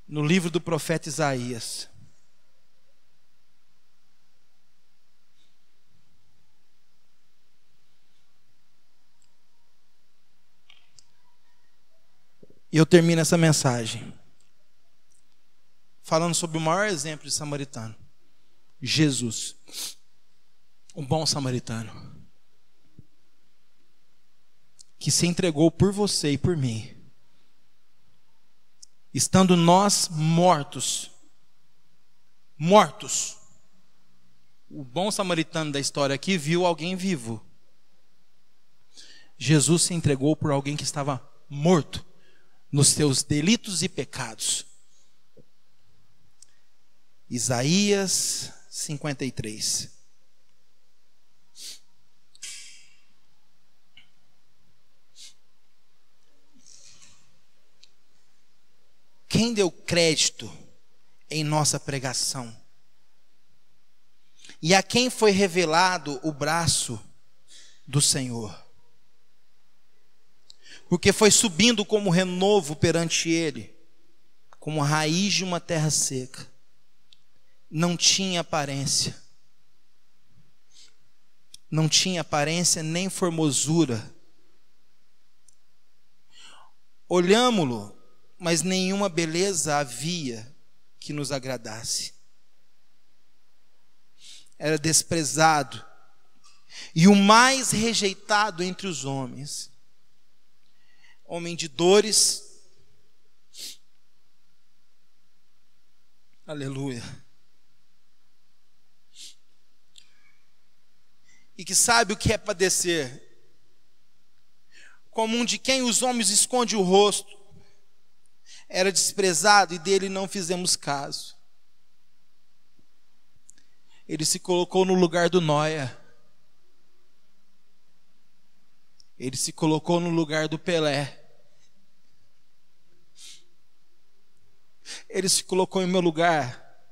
no livro do profeta Isaías. E eu termino essa mensagem falando sobre o maior exemplo de samaritano, Jesus, um bom samaritano, que se entregou por você e por mim, estando nós mortos. O bom samaritano da história aqui viu alguém vivo. Jesus se entregou por alguém que estava morto nos seus delitos e pecados. Isaías 53. Quem deu crédito em nossa pregação? E a quem foi revelado o braço do Senhor? Porque foi subindo como renovo perante Ele, como a raiz de uma terra seca. Não tinha aparência. Não tinha aparência nem formosura. Olhámo-lo, mas nenhuma beleza havia que nos agradasse. Era desprezado e o mais rejeitado entre os homens. Homem de dores. Aleluia. E que sabe o que é padecer. Como um de quem os homens escondem o rosto. Era desprezado e dele não fizemos caso. Ele se colocou no lugar do Nóia. Ele se colocou no lugar do Pelé. Ele se colocou em meu lugar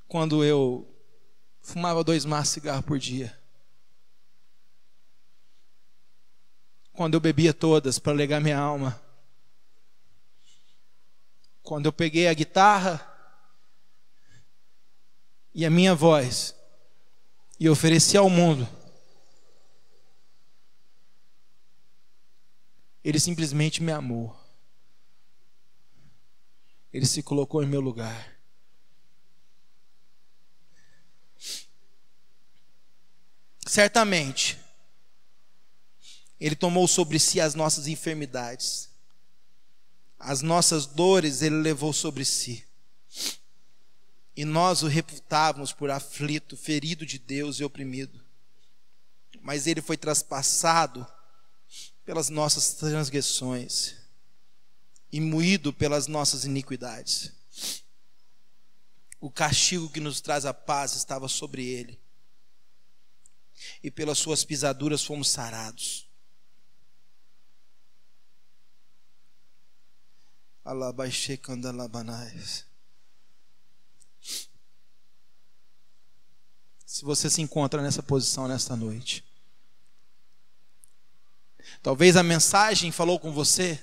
quando eu fumava 2 maços de cigarro por dia. Quando eu bebia todas para alegar minha alma. Quando eu peguei a guitarra e a minha voz e ofereci ao mundo. Ele simplesmente me amou. Ele se colocou em meu lugar. Certamente, Ele tomou sobre si as nossas enfermidades. As nossas dores Ele levou sobre si. E nós o reputávamos por aflito, ferido de Deus e oprimido. Mas Ele foi traspassado pelas nossas transgressões e moído pelas nossas iniquidades. O castigo que nos traz a paz estava sobre ele, e pelas suas pisaduras fomos sarados. Se você se encontra nessa posição nesta noite, talvez a mensagem falou com você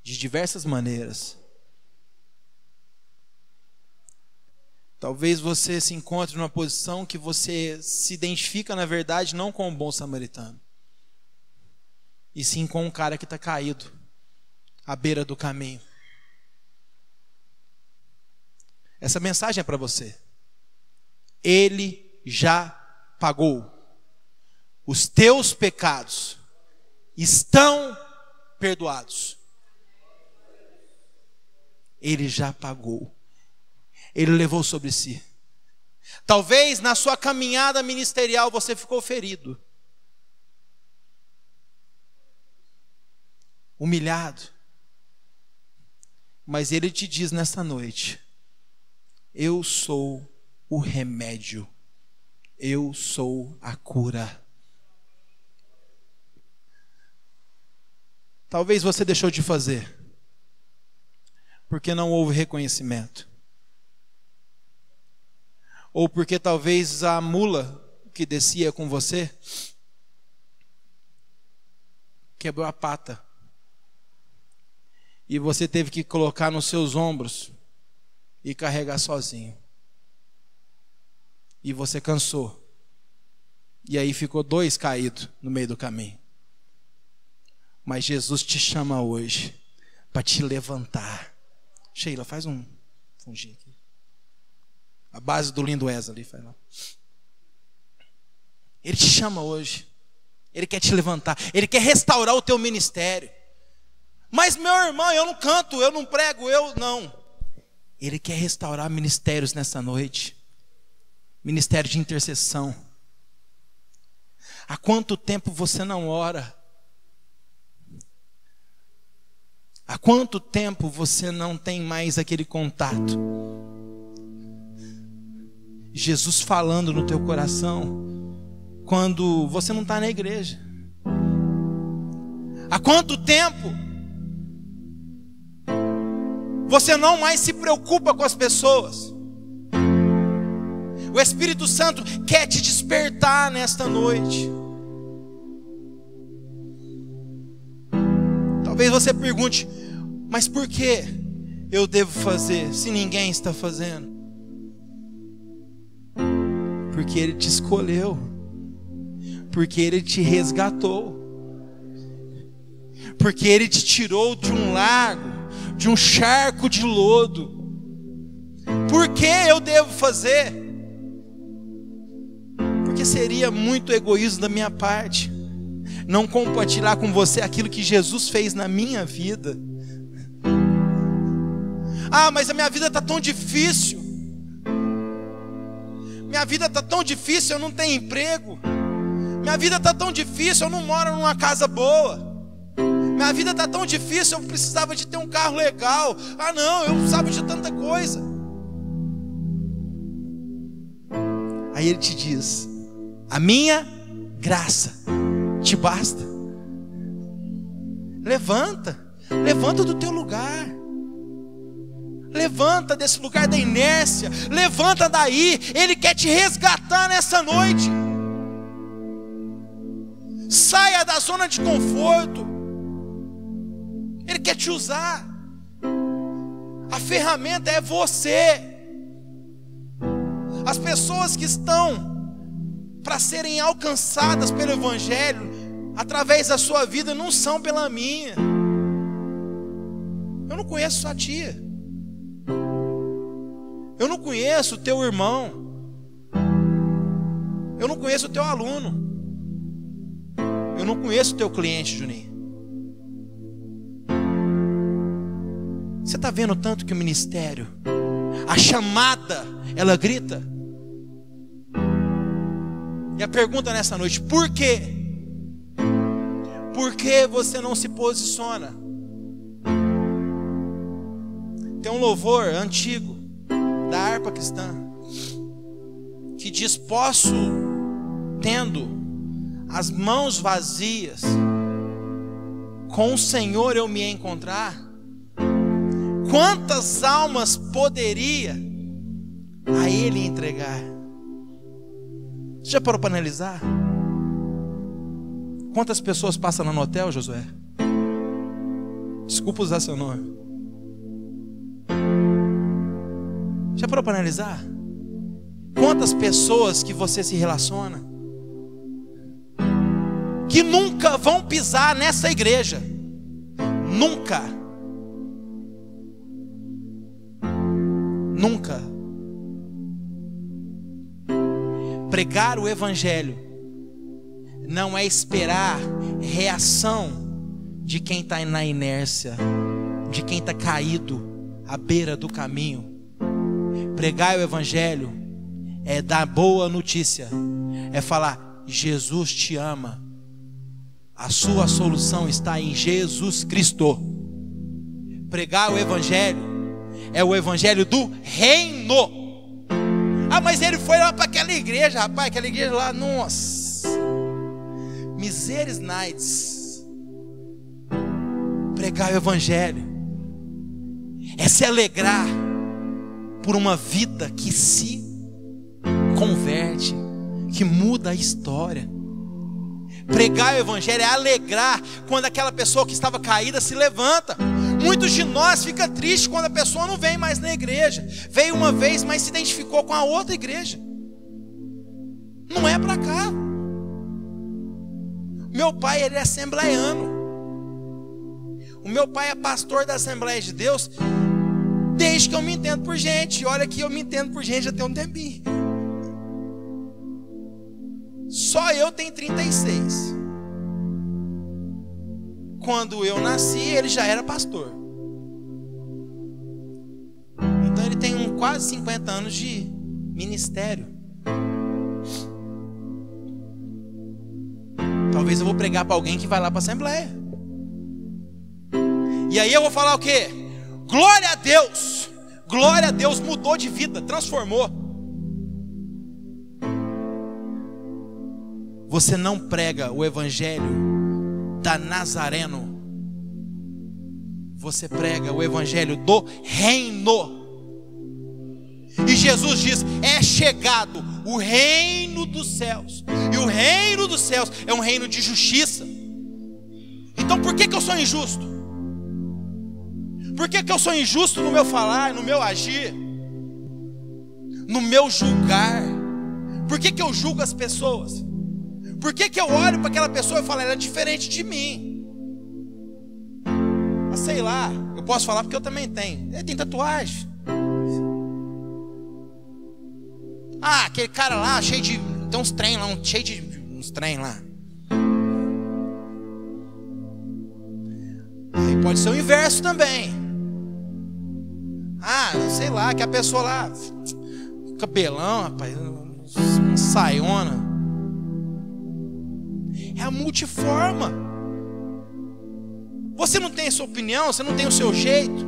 de diversas maneiras. Talvez você se encontre numa posição que você se identifica, na verdade, não com um bom samaritano, e sim com um cara que está caído à beira do caminho. Essa mensagem é para você. Ele já pagou. Os teus pecados estão perdoados. Ele já pagou. Ele levou sobre si. Talvez na sua caminhada ministerial você ficou ferido, humilhado. Mas Ele te diz nesta noite: eu sou o remédio. Eu sou a cura. Talvez você deixou de fazer porque não houve reconhecimento. Ou porque talvez a mula que descia com você quebrou a pata, e você teve que colocar nos seus ombros e carregar sozinho. E você cansou. E aí ficou 2 caídos no meio do caminho. Mas Jesus te chama hoje para te levantar. Sheila, faz um fundinho aqui. A base do lindo Wesley, faz lá. Ele te chama hoje. Ele quer te levantar. Ele quer restaurar o teu ministério. Mas meu irmão, eu não canto, eu não prego, eu não. Ele quer restaurar ministérios nessa noite. Ministério de intercessão. Há quanto tempo você não ora? Há quanto tempo você não tem mais aquele contato? Jesus falando no teu coração quando você não está na igreja. Há quanto tempo você não mais se preocupa com as pessoas? O Espírito Santo quer te despertar nesta noite. Talvez você pergunte: mas por que eu devo fazer se ninguém está fazendo? Porque Ele te escolheu, porque Ele te resgatou, porque Ele te tirou de um lago, de um charco de lodo. Por que eu devo fazer? Porque seria muito egoísmo da minha parte não compartilhar com você aquilo que Jesus fez na minha vida. Ah, mas a minha vida está tão difícil. Minha vida está tão difícil, eu não tenho emprego. Minha vida está tão difícil, eu não moro numa casa boa. Minha vida está tão difícil, eu precisava de ter um carro legal. Ah não, eu precisava de tanta coisa. Aí Ele te diz: a minha graça te basta. Levanta do teu lugar. Levanta desse lugar da inércia. Levanta daí. Ele quer te resgatar nessa noite. Saia da zona de conforto. Ele quer te usar. A ferramenta é você. As pessoas que estão para serem alcançadas pelo Evangelho através da sua vida não são pela minha. Eu não conheço sua tia. Eu não conheço o teu irmão. Eu não conheço o teu aluno. Eu não conheço o teu cliente, Juninho. Você está vendo tanto que o ministério, a chamada, ela grita? E a pergunta nessa noite: por quê? Por que você não se posiciona? Tem um louvor antigo da harpa cristã que diz: posso, tendo as mãos vazias, com o Senhor eu me encontrar? Quantas almas poderia a Ele entregar? Você já parou para analisar? Quantas pessoas passam lá no hotel, Josué? Desculpa usar seu nome. Já parou para analisar? Quantas pessoas que você se relaciona que nunca vão pisar nessa igreja? Nunca. Nunca. Pregar o evangelho não é esperar reação de quem está na inércia, de quem está caído à beira do caminho. Pregar o evangelho é dar boa notícia, é falar: Jesus te ama, a sua solução está em Jesus Cristo. Pregar o evangelho é o evangelho do reino. Ah, mas ele foi lá para aquela igreja, rapaz, aquela igreja lá, nossa, miseres nights. Pregar o evangelho é se alegrar por uma vida que se converte, que muda a história. Pregar o evangelho é alegrar quando aquela pessoa que estava caída se levanta. Muitos de nós ficam tristes quando a pessoa não vem mais na igreja. Veio uma vez, mas se identificou com a outra igreja. Não é para cá. Meu pai, ele é assembleiano. O meu pai é pastor da Assembleia de Deus desde que eu me entendo por gente. E olha que eu me entendo por gente já tem um tempinho. Só eu tenho 36. Quando eu nasci, ele já era pastor. Então ele tem quase 50 anos de ministério. Talvez eu vou pregar para alguém que vai lá para a Assembleia. E aí eu vou falar o quê? Glória a Deus! Glória a Deus, mudou de vida, transformou. Você não prega o evangelho da Nazareno, você prega o evangelho do reino. E Jesus diz: é chegado o reino dos céus. E o reino dos céus é um reino de justiça. Então por que eu sou injusto? Por que eu sou injusto no meu falar, no meu agir, no meu julgar? Por que eu julgo as pessoas? Por que eu olho para aquela pessoa e falo: ela é diferente de mim? Mas sei lá, eu posso falar porque eu também tenho. Ele tem tatuagem. Ah, aquele cara lá, cheio de... tem uns trem lá, cheio de uns trem lá. Aí pode ser o inverso também. Ah, sei lá, que a pessoa lá, cabelão, rapaz, uma saiona. É a multiforma. Você não tem a sua opinião, você não tem o seu jeito.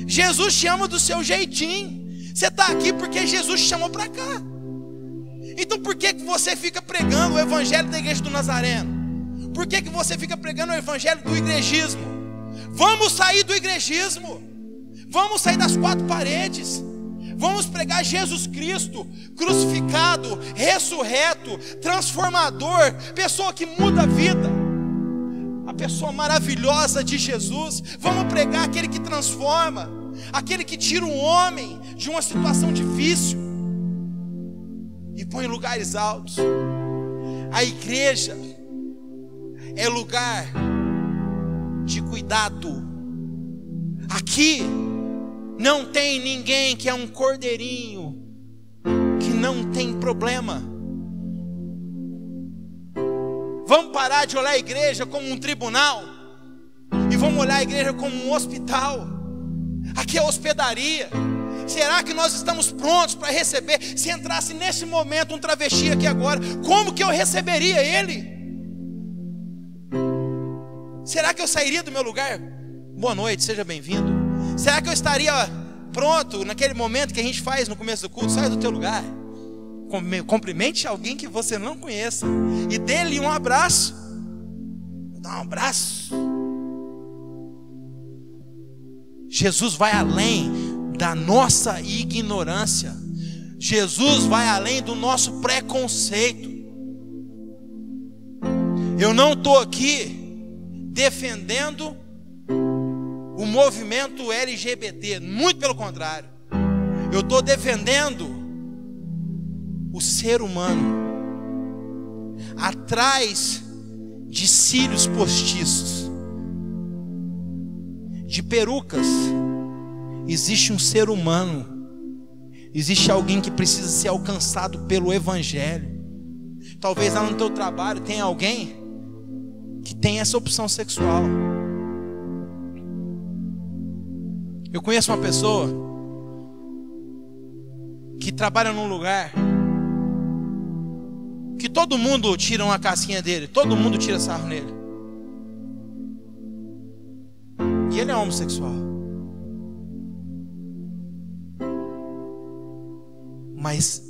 Jesus te ama do seu jeitinho. Você está aqui porque Jesus te chamou para cá. Então por que você fica pregando o evangelho da igreja do Nazareno? Por que você fica pregando o evangelho do igrejismo? Vamos sair do igrejismo. Vamos sair das quatro paredes. Vamos pregar Jesus Cristo, crucificado, ressurreto, transformador, pessoa que muda a vida, a pessoa maravilhosa de Jesus. Vamos pregar aquele que transforma, aquele que tira um homem de uma situação difícil e põe em lugares altos. A igreja é lugar de cuidado. Aqui não tem ninguém que é um cordeirinho, que não tem problema. Vamos parar de olhar a igreja como um tribunal e vamos olhar a igreja como um hospital. Aqui é hospedaria. Será que nós estamos prontos para receber? Se entrasse nesse momento um travesti aqui agora, como que eu receberia ele? Será que eu sairia do meu lugar? Boa noite, seja bem-vindo. Será que eu estaria pronto naquele momento que a gente faz no começo do culto? Saia do teu lugar, cumprimente alguém que você não conheça e dê-lhe um abraço. Dá um abraço. Jesus vai além da nossa ignorância. Jesus vai além do nosso preconceito. Eu não estou aqui defendendo o movimento LGBT, muito pelo contrário. Eu estou defendendo o ser humano. Atrás de cílios postiços, de perucas, existe um ser humano. Existe alguém que precisa ser alcançado pelo Evangelho. Talvez lá no teu trabalho tenha alguém que tem essa opção sexual. Eu conheço uma pessoa que trabalha num lugar que todo mundo tira uma casquinha dele, todo mundo tira sarro nele. E ele é homossexual. Mas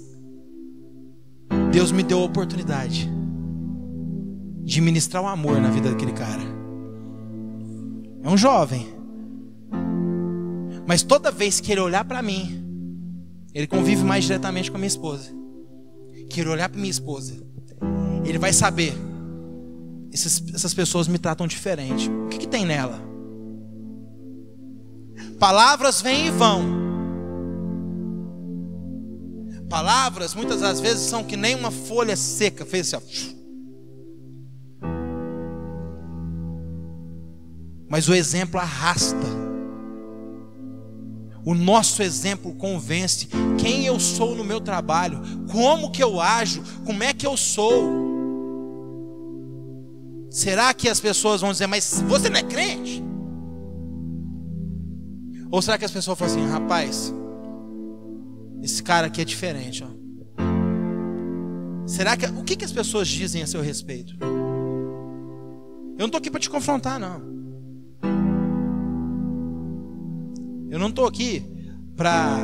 Deus me deu a oportunidade de ministrar o amor na vida daquele cara. É um jovem, mas toda vez que ele olhar para mim, ele convive mais diretamente com a minha esposa. Que ele olhar para minha esposa, ele vai saber: essas pessoas me tratam diferente. O que tem nela? Palavras vêm e vão. Palavras muitas das vezes são que nem uma folha seca, fez assim, ó. Mas o exemplo arrasta. O nosso exemplo convence. Quem eu sou no meu trabalho, como que eu ajo, como é que eu sou. Será que as pessoas vão dizer: mas você não é crente? Ou será que as pessoas falam assim: rapaz, esse cara aqui é diferente, ó. Será que, o que as pessoas dizem a seu respeito? Eu não estou aqui para te confrontar, não. Eu não estou aqui para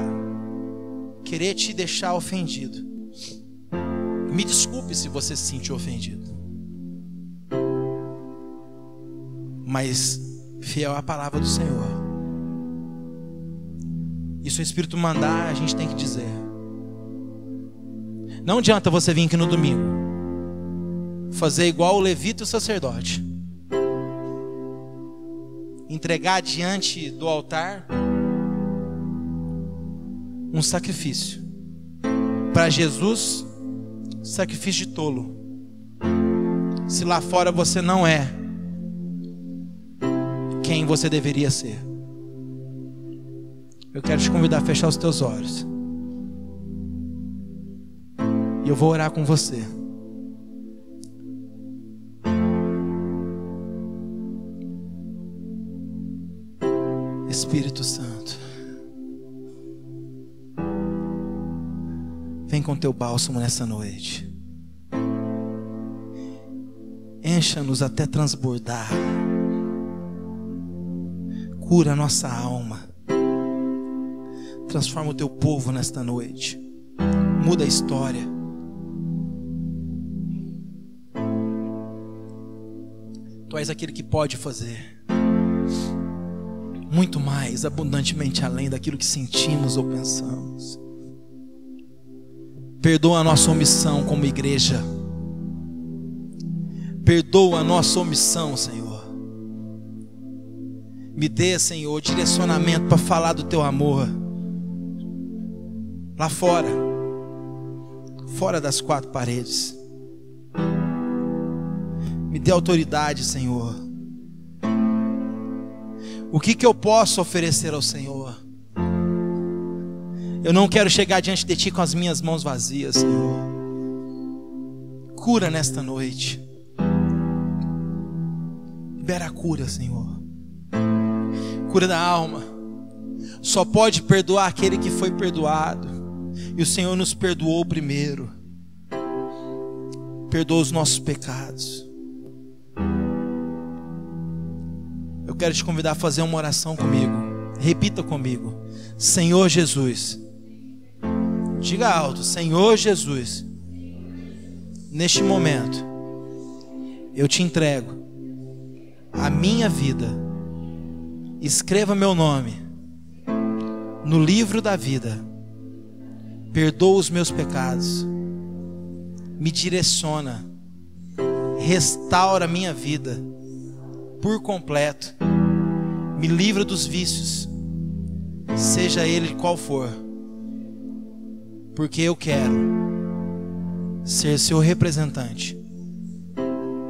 querer te deixar ofendido. Me desculpe se você se sentiu ofendido. Mas fiel à palavra do Senhor. E se o Espírito mandar, a gente tem que dizer. Não adianta você vir aqui no domingo fazer igual o levita e o sacerdote, entregar diante do altar um sacrifício. Para Jesus, sacrifício de tolo. Se lá fora você não é quem você deveria ser. Eu quero te convidar a fechar os teus olhos. E eu vou orar com você. Espírito Santo, vem com teu bálsamo nessa noite. Encha-nos até transbordar. Cura a nossa alma. Transforma o teu povo nesta noite. Muda a história. Tu és aquele que pode fazer muito mais, abundantemente além daquilo que sentimos ou pensamos. Perdoa a nossa omissão como igreja. Perdoa a nossa omissão, Senhor. Me dê, Senhor, direcionamento para falar do teu amor lá fora, fora das quatro paredes. Me dê autoridade, Senhor. O que eu posso oferecer ao Senhor? Eu não quero chegar diante de Ti com as minhas mãos vazias, Senhor. Cura nesta noite. Libera a cura, Senhor. Cura da alma. Só pode perdoar aquele que foi perdoado. E o Senhor nos perdoou primeiro. Perdoa os nossos pecados. eu quero te convidar a fazer uma oração comigo. Repita comigo: Senhor Jesus. Diga alto: Senhor Jesus, neste momento eu te entrego a minha vida. Escreva meu nome no livro da vida. Perdoa os meus pecados, me direciona, restaura a minha vida por completo, me livra dos vícios, seja ele qual for, porque eu quero ser seu representante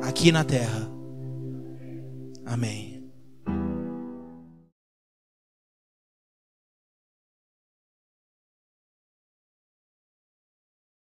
aqui na terra. Amém.